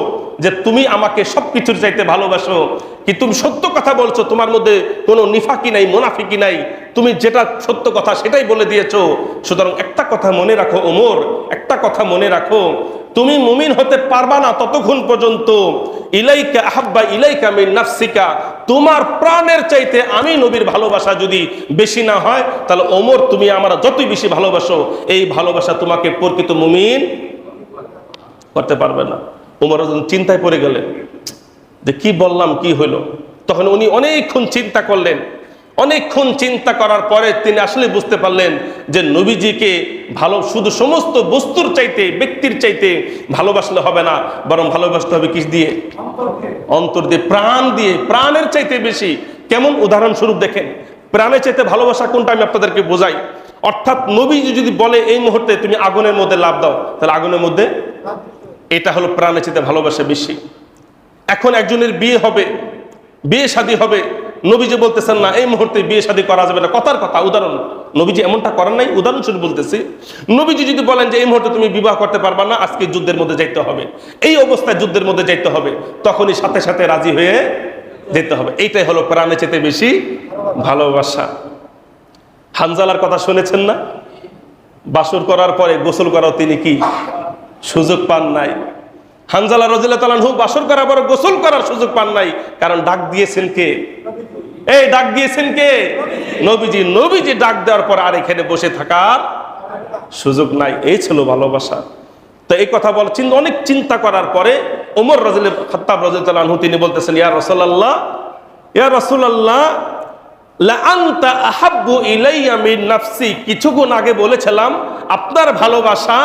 যে তুমি আমাকে সবকিছুর চাইতে ভালোবাসো, কি তুমি সত্য কথা বলছো, তোমার মধ্যে কোনো নিফাকি নাই, মুনাফিকি নাই, তুমি যেটা সত্য কথা সেটাই বলে দিয়েছো। সুতরাং একটা কথা মনে রাখো ওমর, একটা কথা মনে রাখো, তুমি মুমিন হতে পারবা না ততক্ষণ পর্যন্ত ইলাইকা আহাব্বা ইলাইকা মিন নাফসিকা, তোমার প্রাণের চাইতে আমি নবীর ভালোবাসা যদি বেশি না হয়, তাহলে ওমর তুমি আমরা যতই বেশি ভালোবাসো, এই ভালোবাসা তোমাকে প্রকৃত মুমিন করতে পারবে না। ওমর চিন্তায় পড়ে গেলেন যে কি বললাম, কি হইলো। তখন উনি অনেকক্ষণ চিন্তা করলেন। অনেকক্ষণ চিন্তা করার পরে তিনি আসলে বুঝতে পারলেন যে নবীজিকে শুধু সমস্ত বস্তুর চাইতে, ব্যক্তির চাইতে ভালোবাসলে হবে না, বরং ভালোবাসতে হবে কিস দিয়ে? অন্তর দিয়ে, প্রাণ দিয়ে, প্রাণের চাইতে বেশি। কেমন? উদাহরণস্বরূপ দেখেন, প্রাণের চাইতে ভালোবাসা কোনটা আমি আপনাদেরকে বোঝাই। অর্থাৎ নবীজি যদি বলে এই মুহূর্তে তুমি আগুনের মধ্যে লাফ দাও, তাহলে আগুনের মধ্যে, এটা হলো প্রাণের চাইতে ভালোবাসা বেশি। এখন একজনের বিয়ে হবে, বিয়ে শাদী হবে, নবীজি বলতেছেন না এই মুহূর্তে বিয়ে শাদী করা যাবে না, কথার কথা, উদাহরণ, নবীজি এমনটা করেন নাই, উদাহরণস্বরূপ বলতেছি। নবীজি যদি বলেন যে এই মুহূর্তে তুমি বিবাহ করতে পারবা না, আজকে যুদ্ধের মধ্যে যাইতে হবে, এই অবস্থায় যুদ্ধের মধ্যে যাইতে হবে, তখনই সাথে সাথে রাজি হয়ে যেতে হবে। এইটাই হলো প্রাণের চাইতে বেশি ভালোবাসা। হানজালার কথা শুনেছেন না? বাসর করার পরে গোসল করাও তিনি কি সুযোগ পান নাই। হানজালা রাদিয়াল্লাহু তাআলা আনহু বাসর করার পরে গোসল করার সুযোগ পান নাই, কারণ ডাক দিয়েছেন কে? এই ডাক দিয়েছেন কে? নবীজি। নবীজি ডাক দেওয়ার পর আর এখানে বসে থাকার সুযোগ নাই। এই ছিল ভালোবাসা। তো এই কথা বলছেন, অনেক চিন্তা করার পরে ওমর খাত্তাব রাদিয়াল্লাহু আনহু তিনি বলতেছেন, ইয়া রাসূলুল্লাহ, ইয়া রাসূলুল্লাহ, লা আনতা আহাব্বু ইলাইয়া মিন নাফসি। কিছুক্ষণ আগে বলেছিলাম আপনার ভালোবাসা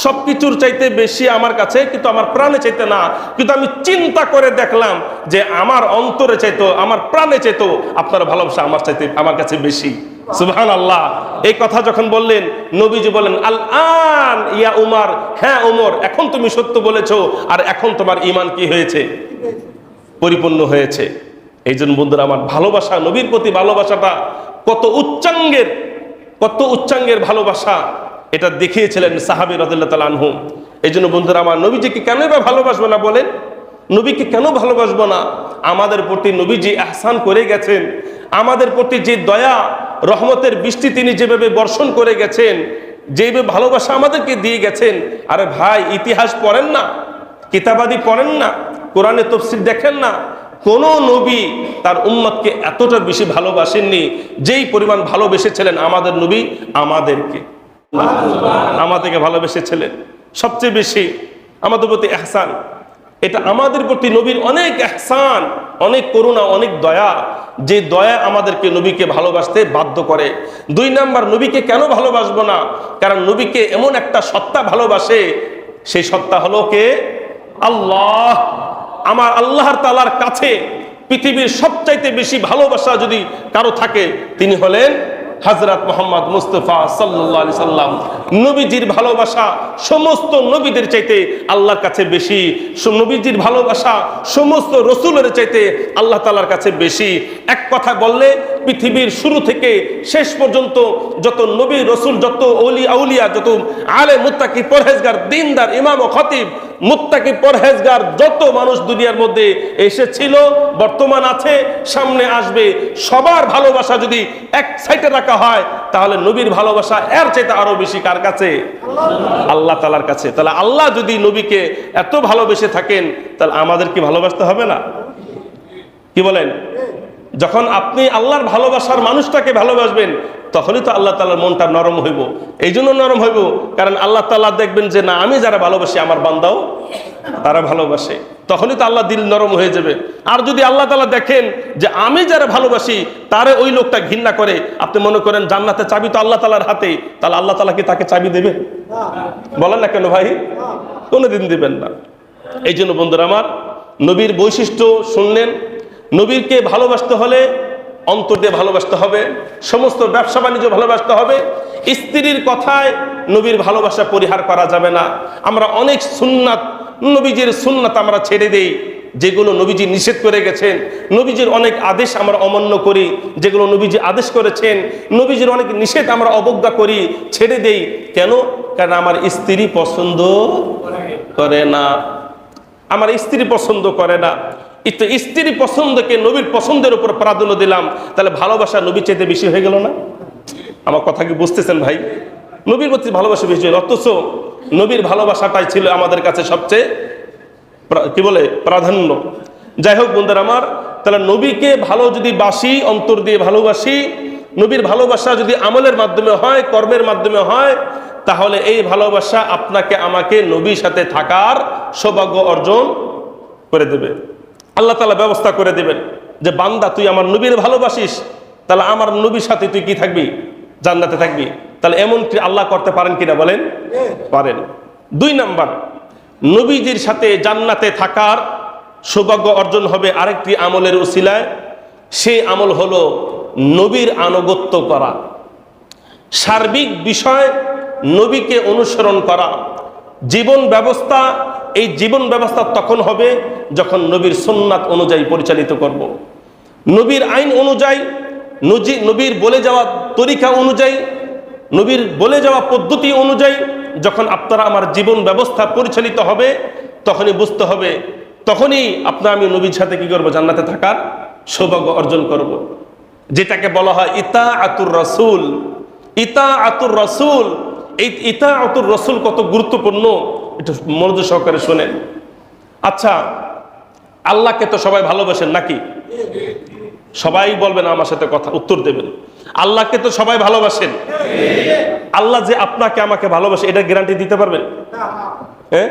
সবকিছুর চাইতে বেশি আমার কাছে, কিন্তু আমার প্রাণে চাইতে না। কিন্তু আমি চিন্তা করে দেখলাম যে আমার অন্তরে চাইতো, আমার প্রাণে চাইতো আপনার ভালোবাসা আমার চাইতে, আমার কাছে বেশি। সুবহানাল্লাহ। এই কথা যখন বললেন, নবীজি বলেন, আল আন ইয়া উমর, হ্যাঁ ওমর, এখন তুমি সত্য বলেছো, আর এখন তোমার ঈমান কি হয়েছে? পরিপূর্ণ হয়েছে। এই জন্য বন্ধুরা আমার, ভালোবাসা, নবীর প্রতি ভালোবাসাটা কত উচ্চাঙ্গের, কত উচ্চাঙ্গের ভালোবাসা, এটা দেখিয়েছিলেন সাহাবী রাদিয়াল্লাহু তাআলা আনহু। এই জন্য বন্ধুরা আমার, নবীজিকে কেন বা ভালোবাসবো না বলেন? নবীকে কেন ভালোবাসবো না? আমাদের প্রতি নবীজি ইহসান করে গেছেন, আমাদের প্রতি যে দয়া রহমতের বৃষ্টি তিনি যেভাবে বর্ষণ করে গেছেন, যেভাবে ভালোবাসা আমাদেরকে দিয়ে গেছেন। আরে ভাই, ইতিহাস পড়েন না, কিতাবাদি পড়েন না, কোরআনে তাফসীর দেখেন না, কোন নবী তার উম্মতকে এতটা বেশি ভালোবাসেননি যেই পরিমাণ ভালোবেসেছিলেন আমাদের নবী আমাদেরকে। আমাদেরকে ভালোবেসেছিলেন সবচেয়ে বেশি, আমাদের প্রতি ইহসান। এটা আমাদের প্রতি নবীর অনেক ইহসান, অনেক করুণা, অনেক দয়া, যে দয়া আমাদেরকে নবীকে ভালোবাসতে বাধ্য করে। 2 নাম্বার, নবীকে কেন ভালোবাসবো না? কারণ নবীকে এমন একটা সত্তা ভালোবাসে, সেই সত্তা হলো কে? আল্লাহ, আমার আল্লাহর তাআলার কাছে পৃথিবীর সবচাইতে বেশি ভালোবাসা যদি কারো থাকে তিনি হলেন হযরত মুহাম্মদ মুস্তাফা সাল্লাল্লাহু আলাইহি সাল্লাম। নবীজির ভালোবাসা সমস্ত নবীদের চাইতে আল্লাহর কাছে বেশি, নবীজির ভালোবাসা সমস্ত রসুলের চাইতে আল্লাহ তাআলার কাছে বেশি। এক কথা বললে পৃথিবীর শুরু থেকে শেষ পর্যন্ত যত নবী রসুল, যত আউলিয়া, যত আলেম, মুত্তাকি, পরহেজগার, দিনদার, ইমাম ও খতিব, মুত্তাকি, পরহেজগার যত মানুষ দুনিয়ার মধ্যে এসেছিল, বর্তমান আছে, সামনে আসবে, সবার ভালোবাসা যদি এক সাইডে রাখা হয় তাহলে নবীর ভালোবাসা এর চাইতে আরো বেশি কার কাছে? আল্লাহ তাআলার কাছে। তাহলে আল্লাহ যদি নবীকে এত ভালোবেসে থাকেন তাহলে আমাদের কি ভালোবাসতে হবে না? কি বলেন? যখন আপনি আল্লাহর ভালোবাসার মানুষটাকে ভালোবাসবেন তখনই তো আল্লাহ তাআলার মনটা নরম হইব। এই জন্য নরম হইব কারণ আল্লাহ তাআলা দেখবেন যে না, আমি যারা ভালোবাসি আমার বান্দাও তারা ভালোবাসে, তখনই তো আল্লাহ দিল নরম হয়ে যাবে। আর যদি আল্লাহ তাআলা দেখেন যে আমি যারা ভালোবাসি তারে ওই লোকটা ঘৃণা করে, আপনি মনে করেন জান্নাতের চাবি তো আল্লাহ তাআলার হাতে, তাহলে আল্লাহ তাআলা কি তাকে চাবি দেবে? বলেন না কেন ভাই? কোনোদিন দিবেন না। এই জন্য বন্ধুরা আমার, নবীর বৈশিষ্ট্য শুনলেন। নবীরকে ভালোবাসতে হলে অন্তর দিয়ে ভালোবাসতে হবে, সমস্ত ব্যবসা বাণিজ্য ভালোবাসতে হবে। স্ত্রীর কথায় নবীর ভালোবাসা পরিহার করা যাবে না। আমরা অনেক সুন্নাত, নবীজির সুন্নাত আমরা ছেড়ে দেই, যেগুলো নবীজি নিষেধ করে গেছেন। নবীজির অনেক আদেশ আমরা অমান্য করি, যেগুলো নবীজি আদেশ করেছেন। নবীজির অনেক নিষেধ আমরা অবজ্ঞা করি, ছেড়ে দেই। কেন? কারণ আমার স্ত্রী পছন্দ করে না, আমার স্ত্রী পছন্দ করে না। স্ত্রী পছন্দকে নবীর পছন্দের উপর প্রাধান্য দিলাম, তাহলে ভালোবাসা নবীর চাইতে বেশি হয়ে গেল না? আমার কথা কি বুঝতেছেন ভাই? নবীর প্রতি ভালোবাসা বেশি হল, অথচ নবীর ভালোবাসাটাই ছিল আমাদের কাছে সবচেয়ে কি বলে প্রাধান্য। যাই হোক বন্ধুরা আমার, তাহলে নবীকে ভালো যদি বাসি, অন্তর দিয়ে ভালোবাসি, নবীর ভালোবাসা যদি আমলের মাধ্যমে হয়, কর্মের মাধ্যমে হয়, তাহলে এই ভালোবাসা আপনাকে আমাকে নবীর সাথে থাকার সৌভাগ্য অর্জন করে দেবে। আল্লাহ তাআলা ব্যবস্থা করে দেবেন যে বান্দা তুই আমার নবীর ভালোবাসিস, তাহলে আমার নবীর সাথে তুই কি থাকবি? জান্নাতে থাকবি। তাহলে এমন কি আল্লাহ করতে পারেন কিনা বলেন? পারেন। 2 নাম্বার, নবীজির সাথে জান্নাতে থাকার সৌভাগ্য অর্জন হবে আরেকটি আমলের উসিলায়। সেই আমল হলো নবীর আনুগত্য করা, সার্বিক বিষয় নবীকে অনুসরণ করা। জীবন ব্যবস্থা, এই জীবন ব্যবস্থা তখন হবে যখন নবীর সুন্নাত অনুযায়ী পরিচালিত করব। নবীর আইন অনুযায়ী, নবীর বলে যাওয়া তরিকা অনুযায়ী, নবীর বলে যাওয়া পদ্ধতি অনুযায়ী যখন আপনারা আমার জীবন ব্যবস্থা পরিচালিত হবে, তখনই বুঝতে হবে, তখনই আপনার আমি নবীর সাথে কি করব? জান্নাতে থাকার সৌভাগ্য অর্জন করব। যেটাকে বলা হয় ইতাআতুর রাসূল। ইতাআতুর রাসূল, এই ইতাআতুর রাসূল কত গুরুত্বপূর্ণ এটা মনোযোগ সহকারে শোনেন। আচ্ছা, আল্লাহকে তো সবাই ভালোবাসেন নাকি? সবাই বলবেন, আমার সাথে কথা উত্তর দেবেন। আল্লাহকে তো সবাই ভালোবাসেন। আল্লাহ যে আপনাকে আমাকে ভালোবাসে এটা গ্যারান্টি দিতে পারবেন? হ্যাঁ,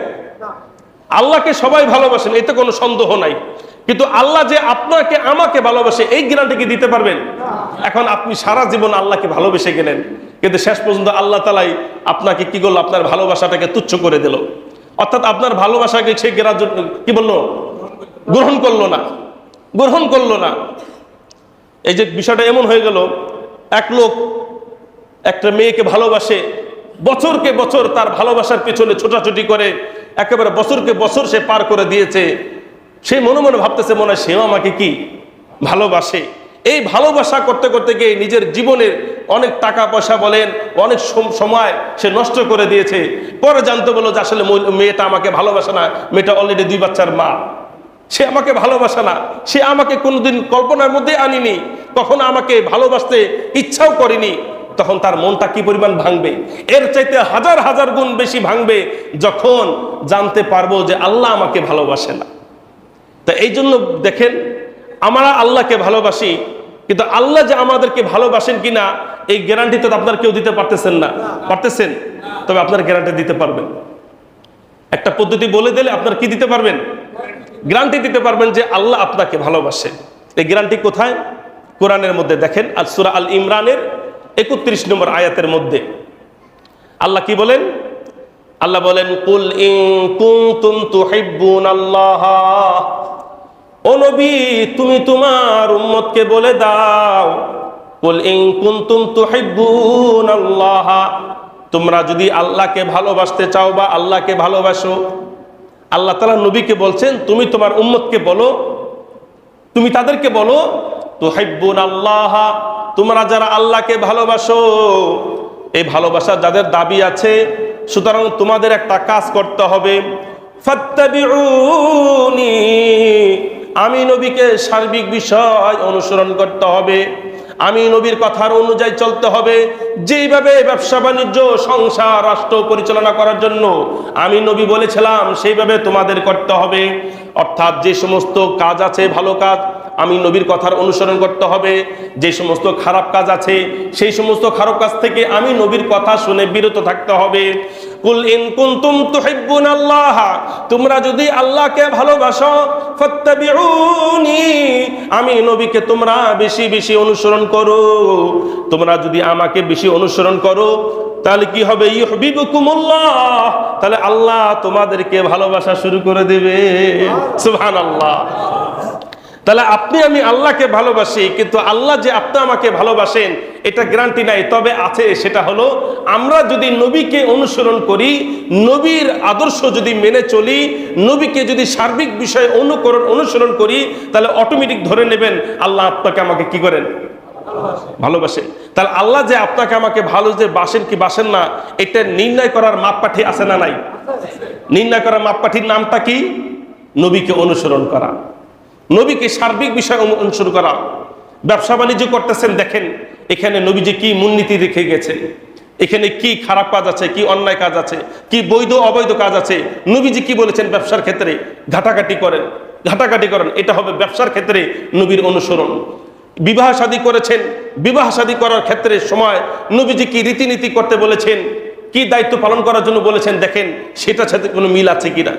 আল্লাহকে সবাই ভালোবাসেন, এতে কোনো সন্দেহ নাই। কিন্তু আল্লাহ যে আপনাকে আমাকে ভালোবাসে এই গ্যারান্টি কি দিতে পারবেন? এখন আপনি সারা জীবন আল্লাহকে ভালোবেসে গেলেন, কিন্তু শেষ পর্যন্ত আল্লাহ তাআলাই আপনাকে কি করলো? আপনার ভালোবাসাটাকে তুচ্ছ করে দিল। অর্থাৎ আপনার ভালোবাসাকে সে গ্রাহ্য কি বললো? গ্রহণ করলো না, গ্রহণ করলো না। এই যে বিষয়টা এমন হয়ে গেল, এক লোক একটা মেয়েকে ভালোবাসে, বছরকে বছর তার ভালোবাসার পেছনে ছোটাছুটি করে একেবারে বছরকে বছর সে পার করে দিয়েছে। সে মনে মনে ভাবতেছে মনে হয় সেও আমাকে কি ভালোবাসে। এই ভালোবাসা করতে করতে গিয়ে নিজের জীবনের অনেক টাকা পয়সা বলেন, অনেক সময় সে নষ্ট করে দিয়েছে। পরে জানতে বললো যে আসলে মেয়েটা আমাকে ভালোবাসে না, মেয়েটা অলরেডি 2 বাচ্চার মা, সে আমাকে ভালোবাসে না, সে আমাকে কোনোদিন কল্পনার মধ্যে আনিনি, কখনো আমাকে ভালোবাসতে ইচ্ছাও করেনি। তখন তার মনটা কি পরিমাণ ভাঙবে? এর চাইতে হাজার হাজার গুণ বেশি ভাঙবে যখন জানতে পারবো যে আল্লাহ আমাকে ভালোবাসে না। তা এই জন্য দেখেন, আমরা আল্লাহকে ভালোবাসি, কিন্তু আল্লাহ যে আমাদেরকে ভালোবাসেন কিনা এই গ্যারান্টি তো আপনার কেউ দিতে পারতেছেন না। পারতেছেন? তবে আপনার গ্যারান্টি দিতে পারবেন। একটা পদ্ধতি বলে দিলে আপনার কি দিতে পারবেন? গ্যারান্টি দিতে পারবেন যে আল্লাহ আপনাকে ভালোবাসে। এই গ্যারান্টি কোথায়? কোরআনের মধ্যে দেখেন, আর সূরা আল ইমরানের 31 নম্বর আয়াতের মধ্যে আল্লাহ কি বলেন? আল্লাহ বলেন, কুল ইন কুনতুম তুহিব্বুনাল্লাহ, ও নবী তুমি তোমার উম্মতকে বলে দাও, কুল ইন কুনতুম তুহিব্বুনাল্লাহ, তোমরা যদি আল্লাহকে ভালোবাসতে চাও বা আল্লাহকে ভালোবাসো। আল্লাহ তাআলা নবীকে বলছেন তুমি তোমার উম্মতকে বলো, তুমি তাদেরকে বলো তুহিব্বুনাল্লাহ, তোমরা যারা আল্লাহকে ভালোবাসো, এই ভালোবাসা যাদের দাবি আছে, সুতরাং তোমাদের একটা কাজ করতে হবে, ফাত্তাবিউনি, আমি নবীকে সার্বিক বিষয় অনুসরণ করতে হবে, আমি নবীর কথার অনুযায়ী চলতে হবে। যেইভাবে ব্যবসা বাণিজ্য সংসার রাষ্ট্র পরিচালনা করার জন্য আমি নবী বলেছিলাম সেইভাবে তোমাদের করতে হবে। অর্থাৎ যে সমস্ত কাজ আছে ভালো কাজ, আমি নবীর কথার অনুসরণ করতে হবে। যে সমস্ত খারাপ কাজ আছে সেই সমস্ত খারাপ কাজ থেকে আমি নবীর কথা শুনে বিরত থাকতে হবে। কুল ইন কুনতুম তুহিব্বুনাল্লাহ, তোমরা যদি আল্লাহকে ভালোবাসো, ফাত্তাবিউনি, আমি নবীকে তোমরা বেশি বেশি অনুসরণ করো। তোমরা যদি আমাকে বেশি অনুসরণ করো তাহলে কি হবে, ইউহিব্বুকুমুল্লাহ, তাহলে আল্লাহ তোমাদেরকে ভালোবাসা শুরু করে দেবে। সুবহানাল্লাহ। তাহলে আপনি আমি আল্লাহকে ভালোবাসি, কিন্তু আল্লাহ যে আপনি আমাকে ভালোবাসেন এটা গ্যারান্টি নাই। তবে আছে, সেটা হলো আমরা যদি নবীকে অনুসরণ করি, নবীর আদর্শ যদি মেনে চলি, নবীকে যদি সার্বিক বিষয়ে অনুসরণ করি, তাহলে অটোমেটিক ধরে নেবেন আল্লাহ আপনাকে আমাকে কি করেন, ভালোবাসে। তাহলে আল্লাহ যে আপনাকে আমাকে ভালো যে বাসেন কি বাসেন না, এটা নির্ণয় করার মাপকাঠি আছে না নাই? নির্ণয় করার মাপকাঠির নামটা কি? নবীকে অনুসরণ করা, নবীকে সার্বিক বিষয় অনুসরণ করা। ব্যবসা বাণিজ্য করতেছেন, দেখেন এখানে নবীজি কি মূলনীতি রেখে গেছে, এখানে কি খারাপ কাজ আছে, কি অন্যায় কাজ আছে, কি বৈধ অবৈধ কাজ আছে, নবীজি কি বলেছেন ব্যবসার ক্ষেত্রে ঘাটাঘাটি করেন, এটা হবে ব্যবসার ক্ষেত্রে নবীর অনুসরণ। বিবাহ শাদী করেছেন, বিবাহ শাদী করার ক্ষেত্রে সময় নবীজি কি রীতিনীতি করতে বলেছেন, কি দায়িত্ব পালন করার জন্য বলেছেন, দেখেন সেটার সাথে কোনো মিল আছে কিনা,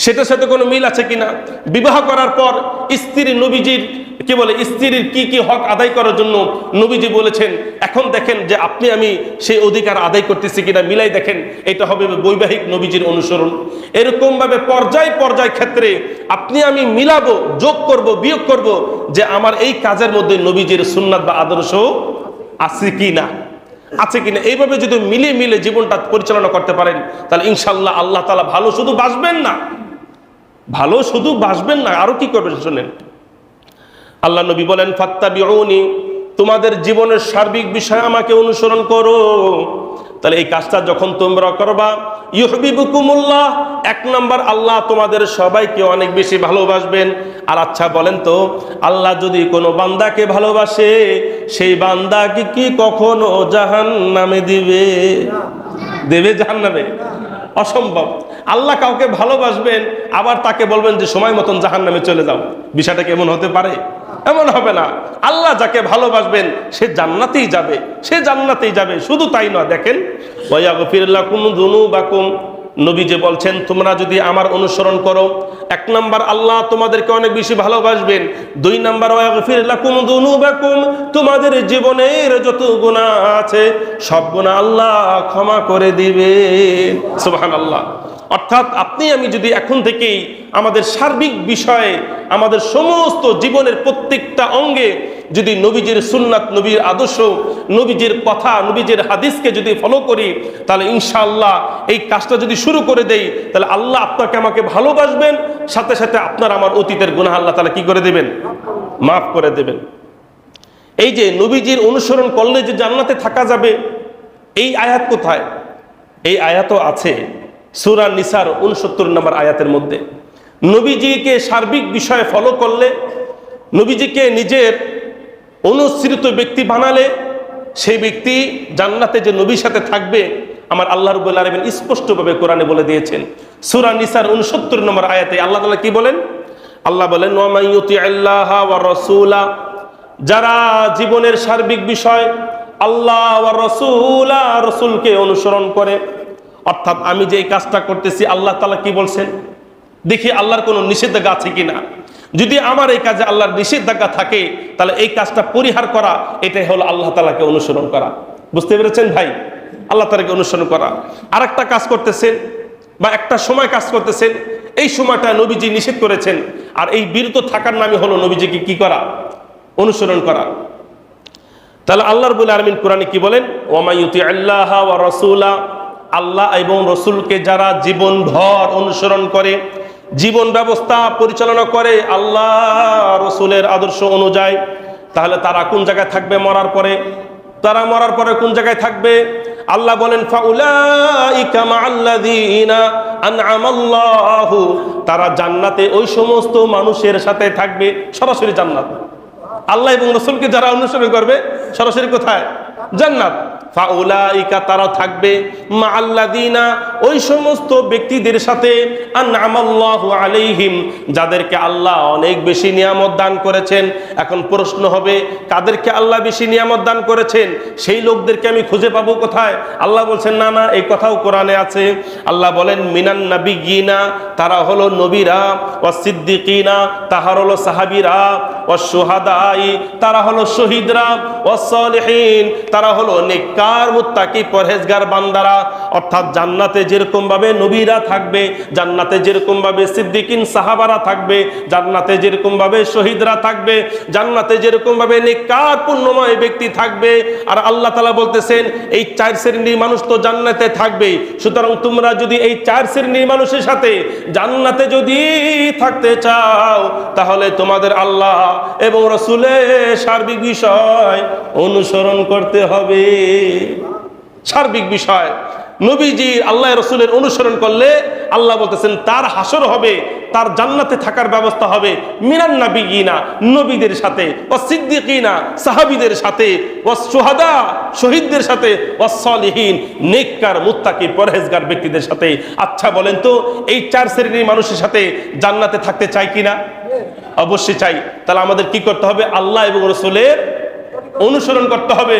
সেটার সাথে কোনো মিল আছে কিনা। বিবাহ করার পর স্ত্রী নবীজির কি বলে, স্ত্রীর কি কি হক আদায় করার জন্য নবীজি বলেছেন, এখন দেখেন যে আপনি আমি সেই অধিকার আদায় করতেছি কিনা, মিলাই দেখেন। এটা হবে বৈবাহিক নবীজির অনুসরণ। এরকম ভাবে পর্যায় পর্যায় ক্ষেত্রে আপনি আমি মিলাবো, যোগ করব, বিয়োগ করব যে আমার এই কাজের মধ্যে নবীজির সুন্নাত বা আদর্শ আছে কিনা, আছে কিনা। এইভাবে যদি মিলিয়ে মিলে জীবনটা পরিচালনা করতে পারেন, তাহলে ইনশাআল্লাহ আল্লাহ তাআলা ভালো শুধু বাসবেন না, ভালো শুধু বাসবেন না, আরো কি করবেন শুনেন। আল্লাহ নবী বলেন, ফাত্তাবিউনি, তোমাদের জীবনের সার্বিক বিষয় আমাকে অনুসরণ করো। তাহলে এই কাজটা যখন তোমরা করবা, ইউহিব্বুকুমুল্লাহ, এক নাম্বার আল্লাহ তোমাদের সবাইকে অনেক বেশি ভালোবাসবেন। আর আচ্ছা বলেন তো, আল্লাহ যদি কোনো বান্দাকে ভালোবাসে, সেই বান্দাকে কি কখনো জাহান্নামে দিবে? দেবে জাহান্নামে? অসম্ভব। আল্লাহ কাউকে ভালোবাসবেন আবার তাকে বলবেন যে সময় মতন জাহান্নামে চলে যাও, বিষয়টা কেমন হতে পারে? এমন হবে না। আল্লাহ যাকে ভালোবাসবেন সে জান্নাতেই যাবে, সে জান্নাতেই যাবে। শুধু তাই নয়, দেখেন ওয়ায়াগফির লাকুম যুনুবাকুম, নবী যে বলছেন তোমরা যদি আমার অনুসরণ করো, এক নাম্বার আল্লাহ তোমাদেরকে অনেক বেশি ভালোবাসবেন, দুই নাম্বার ওয়াগফির লাকুম যুনুবাকুম, তোমাদের জীবনের যত গুনাহ আছে সব গুনাহ আল্লাহ ক্ষমা করে দিবেন। সুবহানাল্লাহ। অর্থাৎ আপনি আমি যদি এখন থেকেই আমাদের সার্বিক বিষয়ে, আমাদের সমস্ত জীবনের প্রত্যেকটা অঙ্গে যদি নবীজির সুন্নাত, নবীর আদর্শ, নবীজির কথা, নবীজির হাদিসকে যদি ফলো করি, তাহলে ইনশাআল্লাহ এই কাজটা যদি শুরু করে দেই, তাহলে আল্লাহ আপনাকে আমাকে ভালোবাসবেন, সাথে সাথে আপনার আমার অতীতের গুনাহ আল্লাহ তাআলা কি করে দেবেন? মাফ করে দেবেন। এই যে নবীজির অনুসরণ করলে যে জান্নাতে থাকা যাবে, এই আয়াত কোথায়? এই আয়াতও আছে সূরা নিসার 69 নম্বর আয়াতের মধ্যে। নবীজিকে সার্বিক বিষয়ে ফলো করলে, নবীজিকে নিজের অনুসৃত ব্যক্তি বানালে, সেই ব্যক্তি জান্নাতে যে নবীর সাথে থাকবে, আমার আল্লাহ রাব্বুল আলামিন স্পষ্টভাবে কোরআনে বলে দিয়েছেন। সূরা নিসার 69 নম্বর আয়াতে আল্লাহ তাআলা কি বলেন? আল্লাহ বলেন, ওয়া মান ইউতিআল্লাহা ওয়া রাসূলা, যারা জীবনের সার্বিক বিষয় আল্লাহ ওয়া রাসূলা, রাসূলকে অনুসরণ করে। অর্থাৎ আমি যে এই কাজটা করতেছি আল্লাহ তাআলা কি বলছেন, দেখি আল্লাহর কোনো নিষেধাজ্ঞা আছে কিনা। যদি আমার এই কাজে আল্লাহর নিষেধাজ্ঞা থাকে, তাহলে এই কাজটা পরিহার করা, এটাই হলো আল্লাহ তাআলাকে অনুসরণ করা। বুঝতে পেরেছেন ভাই? আল্লাহ তাআলাকে অনুসরণ করা। আরেকটা কাজ করতেছেন বা একটা সময় কাজ করতেছেন, এই সময়টা নবীজি নিষেধ করেছেন, আর এই বিরত থাকার নামই হলো নবীজিকে কি করা? অনুসরণ করা। তাহলে আল্লাহ রাব্বুল আলামিন কোরআনে কি বলেন? ওয়া ইউতি'আল্লাহ ওয়া রাসূলা, আল্লাহ এবং রসুলকে যারা জীবনভর অনুসরণ করে, জীবন ব্যবস্থা পরিচালনা করে আল্লাহ রসুলের আদর্শ অনুযায়ী, তাহলে তারা কোন জায়গায় থাকবে মরার পরে? তারা মরার পরে কোন জায়গায় থাকবে? আল্লাহ বলেন ফাউলাইকা মাআল্লাযীনা আন'আমাল্লাহু, তারা জান্নাতে ওই সমস্ত মানুষের সাথে থাকবে। সরাসরি জান্নাত। আল্লাহ এবং রসুলকে যারা অনুসরণ করবে সরাসরি কোথায়? জান্নাত। ফাউলাইকা, তারা থাকবে মাআল্লাযীনা, ওই সমস্ত ব্যক্তিদের সাথে আন'আমাল্লাহু আলাইহিম, যাদেরকে আল্লাহ অনেক বেশি নিয়ামত দান করেছেন। এখন প্রশ্ন হবে, কাদেরকে আল্লাহ বেশি নিয়ামত দান করেছেন? সেই লোকদেরকে আমি খুঁজে পাবো কোথায়? আল্লাহ বলছেন না না, এই কথাও কোরআনে আছে। আল্লাহ বলেন মিনান নাবিয়্যিনা, তারা হলো নবীরা, ওয়াস সিদ্দিকিনা, তারা হলো সাহাবীরা, ওয়াস শুহাদাই, তারা হলো শহীদরা, ওয়াস সালিহিন, তারা হলো নেককার মুত্তাকি পরহেজগার বান্দারা। অর্থাৎ জান্নাতে যেরকম ভাবে নবীরা থাকবে, জান্নাতে যেরকম ভাবে সিদ্দিকিন সাহাবারা থাকবে, জান্নাতে যেরকম ভাবে শহীদরা থাকবে, জান্নাতে যেরকম ভাবে নেককার পুণ্যময় ব্যক্তি থাকবে। আর আল্লাহ তাআলা বলতেছেন এই চার শ্রেণীর মানুষ তো জান্নাতে থাকবেই। সুতরাং তোমরা যদি এই চার শ্রেণীর মানুষের সাথে জান্নাতে যদি থাকতে চাও, তাহলে তোমাদের আল্লাহ এবং রাসূলের সার্বিক বিষয় অনুসরণ করতে হবে। সার্বিক বিষয় নবীজি আল্লাহ রাসূলের অনুসরণ করলে আল্লাহ বলতেছেন তার হাসর হবে, তার জান্নাতে থাকার ব্যবস্থা হবে মিনান নাবিয়িনা, নবীদের সাথে, ওয়াস সিদ্দিকিনা, সাহাবীদের সাথে, ওয়াস শুহাদা, শহীদদের সাথে, ওয়াস সালিহিন, নেককার মুত্তাকি পরহেজগার ব্যক্তিদের সাথে। আচ্ছা বলেন তো, এই চার শ্রেণীর মানুষের সাথে জান্নাতে থাকতে চাই কিনা? অবশ্যই চাই। তাহলে আমাদের কি করতে হবে? আল্লাহ এবং রাসূলের অনুসরণ করতে হবে,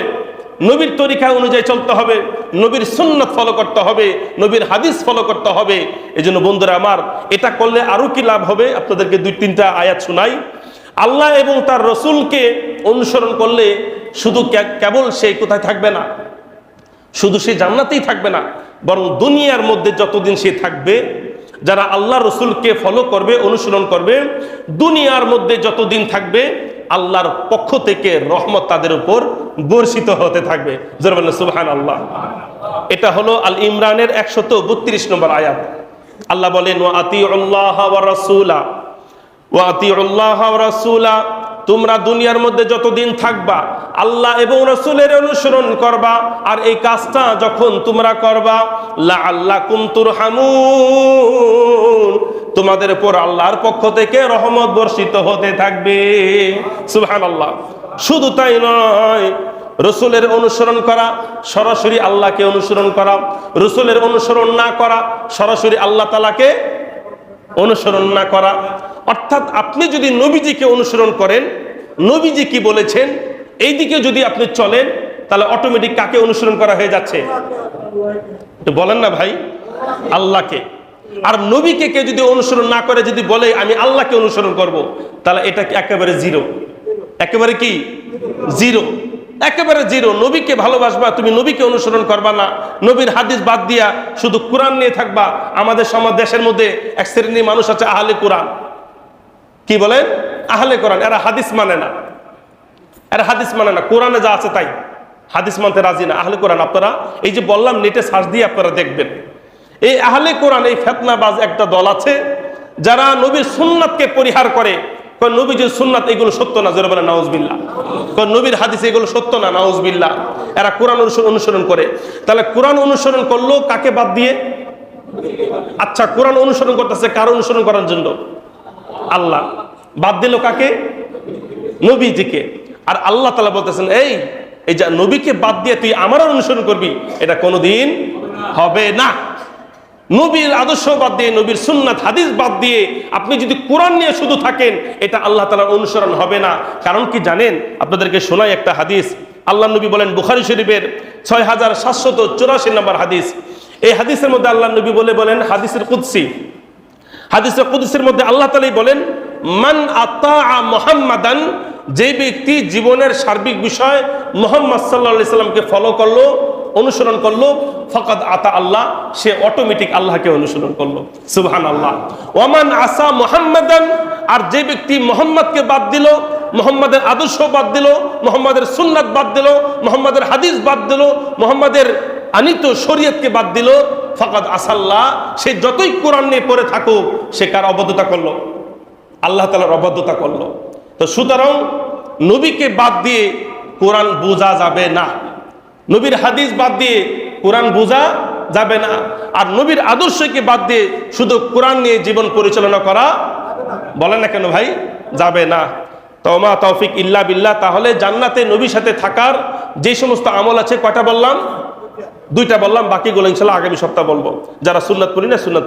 নবীর তরিকা অনুযায়ী চলতে হবে, নবীর সুন্নাত ফলো করতে হবে, নবীর হাদিস ফলো করতে হবে। এজন্য বন্ধুরা আমার, এটা করলে আরো কি লাভ হবে? আপনাদেরকে দুই তিনটা আয়াত শোনাই। আল্লাহ এবং তার রসুলকে অনুসরণ করলে শুধু কেবল সে কোথায় থাকবে না, শুধু সে জান্নাতেই থাকবে না, বরং দুনিয়ার মধ্যে যতদিন সে থাকবে, যারা আল্লাহ রসুলকে ফলো করবে, অনুসরণ করবে, দুনিয়ার মধ্যে যতদিন থাকবে আল্লাহর পক্ষ থেকে রহমত তাদের উপর বর্ষিত হতে থাকবে। জোরে বলেন সুবহানাল্লাহ। এটা হলো আল ইমরানের 132 নম্বর আয়াত। আল্লাহ বলেন ওয়া আতিউল্লাহ ওয়া রাসূলা, ওয়া আতিউল্লাহ ওয়া রাসূলা, তোমরা দুনিয়ার মধ্যে যতদিন থাকবা আল্লাহ এবং রাসূলের অনুসরণ করবা। আর এই কাজটা যখন তোমরা করবা, লাআল্লাকুম তুরহামুন, তোমাদের উপর আল্লাহর পক্ষ থেকে রহমত বর্ষিত হতে থাকবে। সুবহানাল্লাহ। শুধু তাই নয়, রসুলের অনুসরণ করা, সরাসরি আল্লাহকে অনুসরণ করা, রসুলের অনুসরণ না করা, সরাসরি আল্লাহ তাআলাকে অনুসরণ না করা। অর্থাৎ আপনি যদি নবীজিকে অনুসরণ করেন, নবীজি কি বলেছেন এই দিকে যদি আপনি চলেন, তাহলে অটোমেটিক কাকে অনুসরণ করা হয়ে যাচ্ছে? বলেন না ভাই, আল্লাহকে। আর নবীকে কেউ যদি অনুসরণ না করে, যদি বলে আমি আল্লাহকে অনুসরণ করব, তাহলে এটা একেবারে জিরো। একেবারে কি জিরো, একেবারে জিরো। নবীকে ভালোবাসবা, তুমি নবীকে অনুসরণ করবা না, নবীর হাদিস বাদ দিয়া শুধু কোরআন নিয়ে থাকবা। আমাদের সমাজ, দেশের মধ্যে এক শ্রেণীর মানুষ আছে আহলে কোরআন। কি বলেন? আহলে কোরআন। এরা হাদিস মানে না, এরা হাদিস মানে না, কোরআনে যা আছে তাই, হাদিস মানতে রাজি না। আহলে কোরআন আপনারা এই যে বললাম, নেটে সার্চ দিয়ে আপনারা দেখবেন, এই আহলে কোরআন, এই ফিতনাবাজ একটা দল আছে যারা নবীর সুন্নাতকে পরিহার করে। নবীজির সুন্নাত এগুলো সত্য না, জোরে বলেন নাউজুবিল্লাহ। নবীর হাদিস এগুলো সত্য না, নাউজুবিল্লাহ। এরা কোরআন অনুসরণ করে। তাহলে কোরআন অনুসরণ করলো কাকে বাদ দিয়ে? আচ্ছা, কোরআন অনুসরণ করতেছে কার অনুসরণ করার জন্য? আল্লাহ। বাদ দিল কাকে? নবীজিকে। আর আল্লাহ তাআলা বলতেছেন এই যে নবীকে বাদ দিয়ে তুই আমার অনুসরণ করবি, এটা কোনোদিন হবে না। নবীর আদর্শ বাদ দিয়ে, নবীর সুন্নাত হাদিস বাদ দিয়ে আপনি যদি কোরআন নিয়ে শুধু থাকেন, এটা আল্লাহ তাআলার অনুসরণ হবে না। কারণ কি জানেন? আপনাদেরকে শোনাই একটা হাদিস। আল্লাহ নবী বলেন, বুখারী শরীফের 6784 নম্বর হাদিস। এই হাদিসের মধ্যে আল্লাহ নবী বলেন, হাদিসের কুদসি, হাদিসের কুদসির মধ্যে আল্লাহ তাআলাই বলেন, মান আতাআ মুহাম্মাদান, যে ব্যক্তি জীবনের সার্বিক বিষয় মুহাম্মদ সাল্লাল্লাহু আলাইহি সাল্লামকে ফলো করলো, অনুসরণ করলো, ফাকাদ আতা আল্লাহ, সে অটোমেটিক আল্লাহকে অনুসরণ করলো। সুবহানাল্লাহ। ওয়ামান আসা মুহাম্মাদান, আর যে ব্যক্তি মুহাম্মদকে বাদ দিল, মুহাম্মাদের আদর্শ বাদ দিল, মুহাম্মাদের সুন্নাত বাদ দিল, মুহাম্মাদের হাদিস বাদ দিল, মুহাম্মাদের আনিত শরীয়তকে বাদ দিল, ফাকাদ আসাল্লাহ, সে যতই কোরআন নিয়ে পড়ে থাকুক, সে কার অবাধ্যতা করলো? আল্লাহ তাআলার অবাধ্যতা করলো। তো সুতরাং নবীকে বাদ দিয়ে কোরআন বোঝা যাবে না, নবীর হাদিস বাদ দিয়ে কোরআন বোঝা যাবে না, আর নবীর আদর্শকে বাদ দিয়ে শুধু কোরআন নিয়ে জীবন পরিচালনা করা, বলে না কেন ভাই, যাবে না। তওমা তৌফিক ইল্লা বিল্লাহ। তাহলে জান্নাতে নবীর সাথে থাকার যে সমস্ত আমল আছে, কয়টা বললাম? দুইটা বললাম, বাকিগুলো ইনশাআল্লাহ আগামী সপ্তাহ বলবো। যারা সুন্নাত পড়ি না, সুন্নাত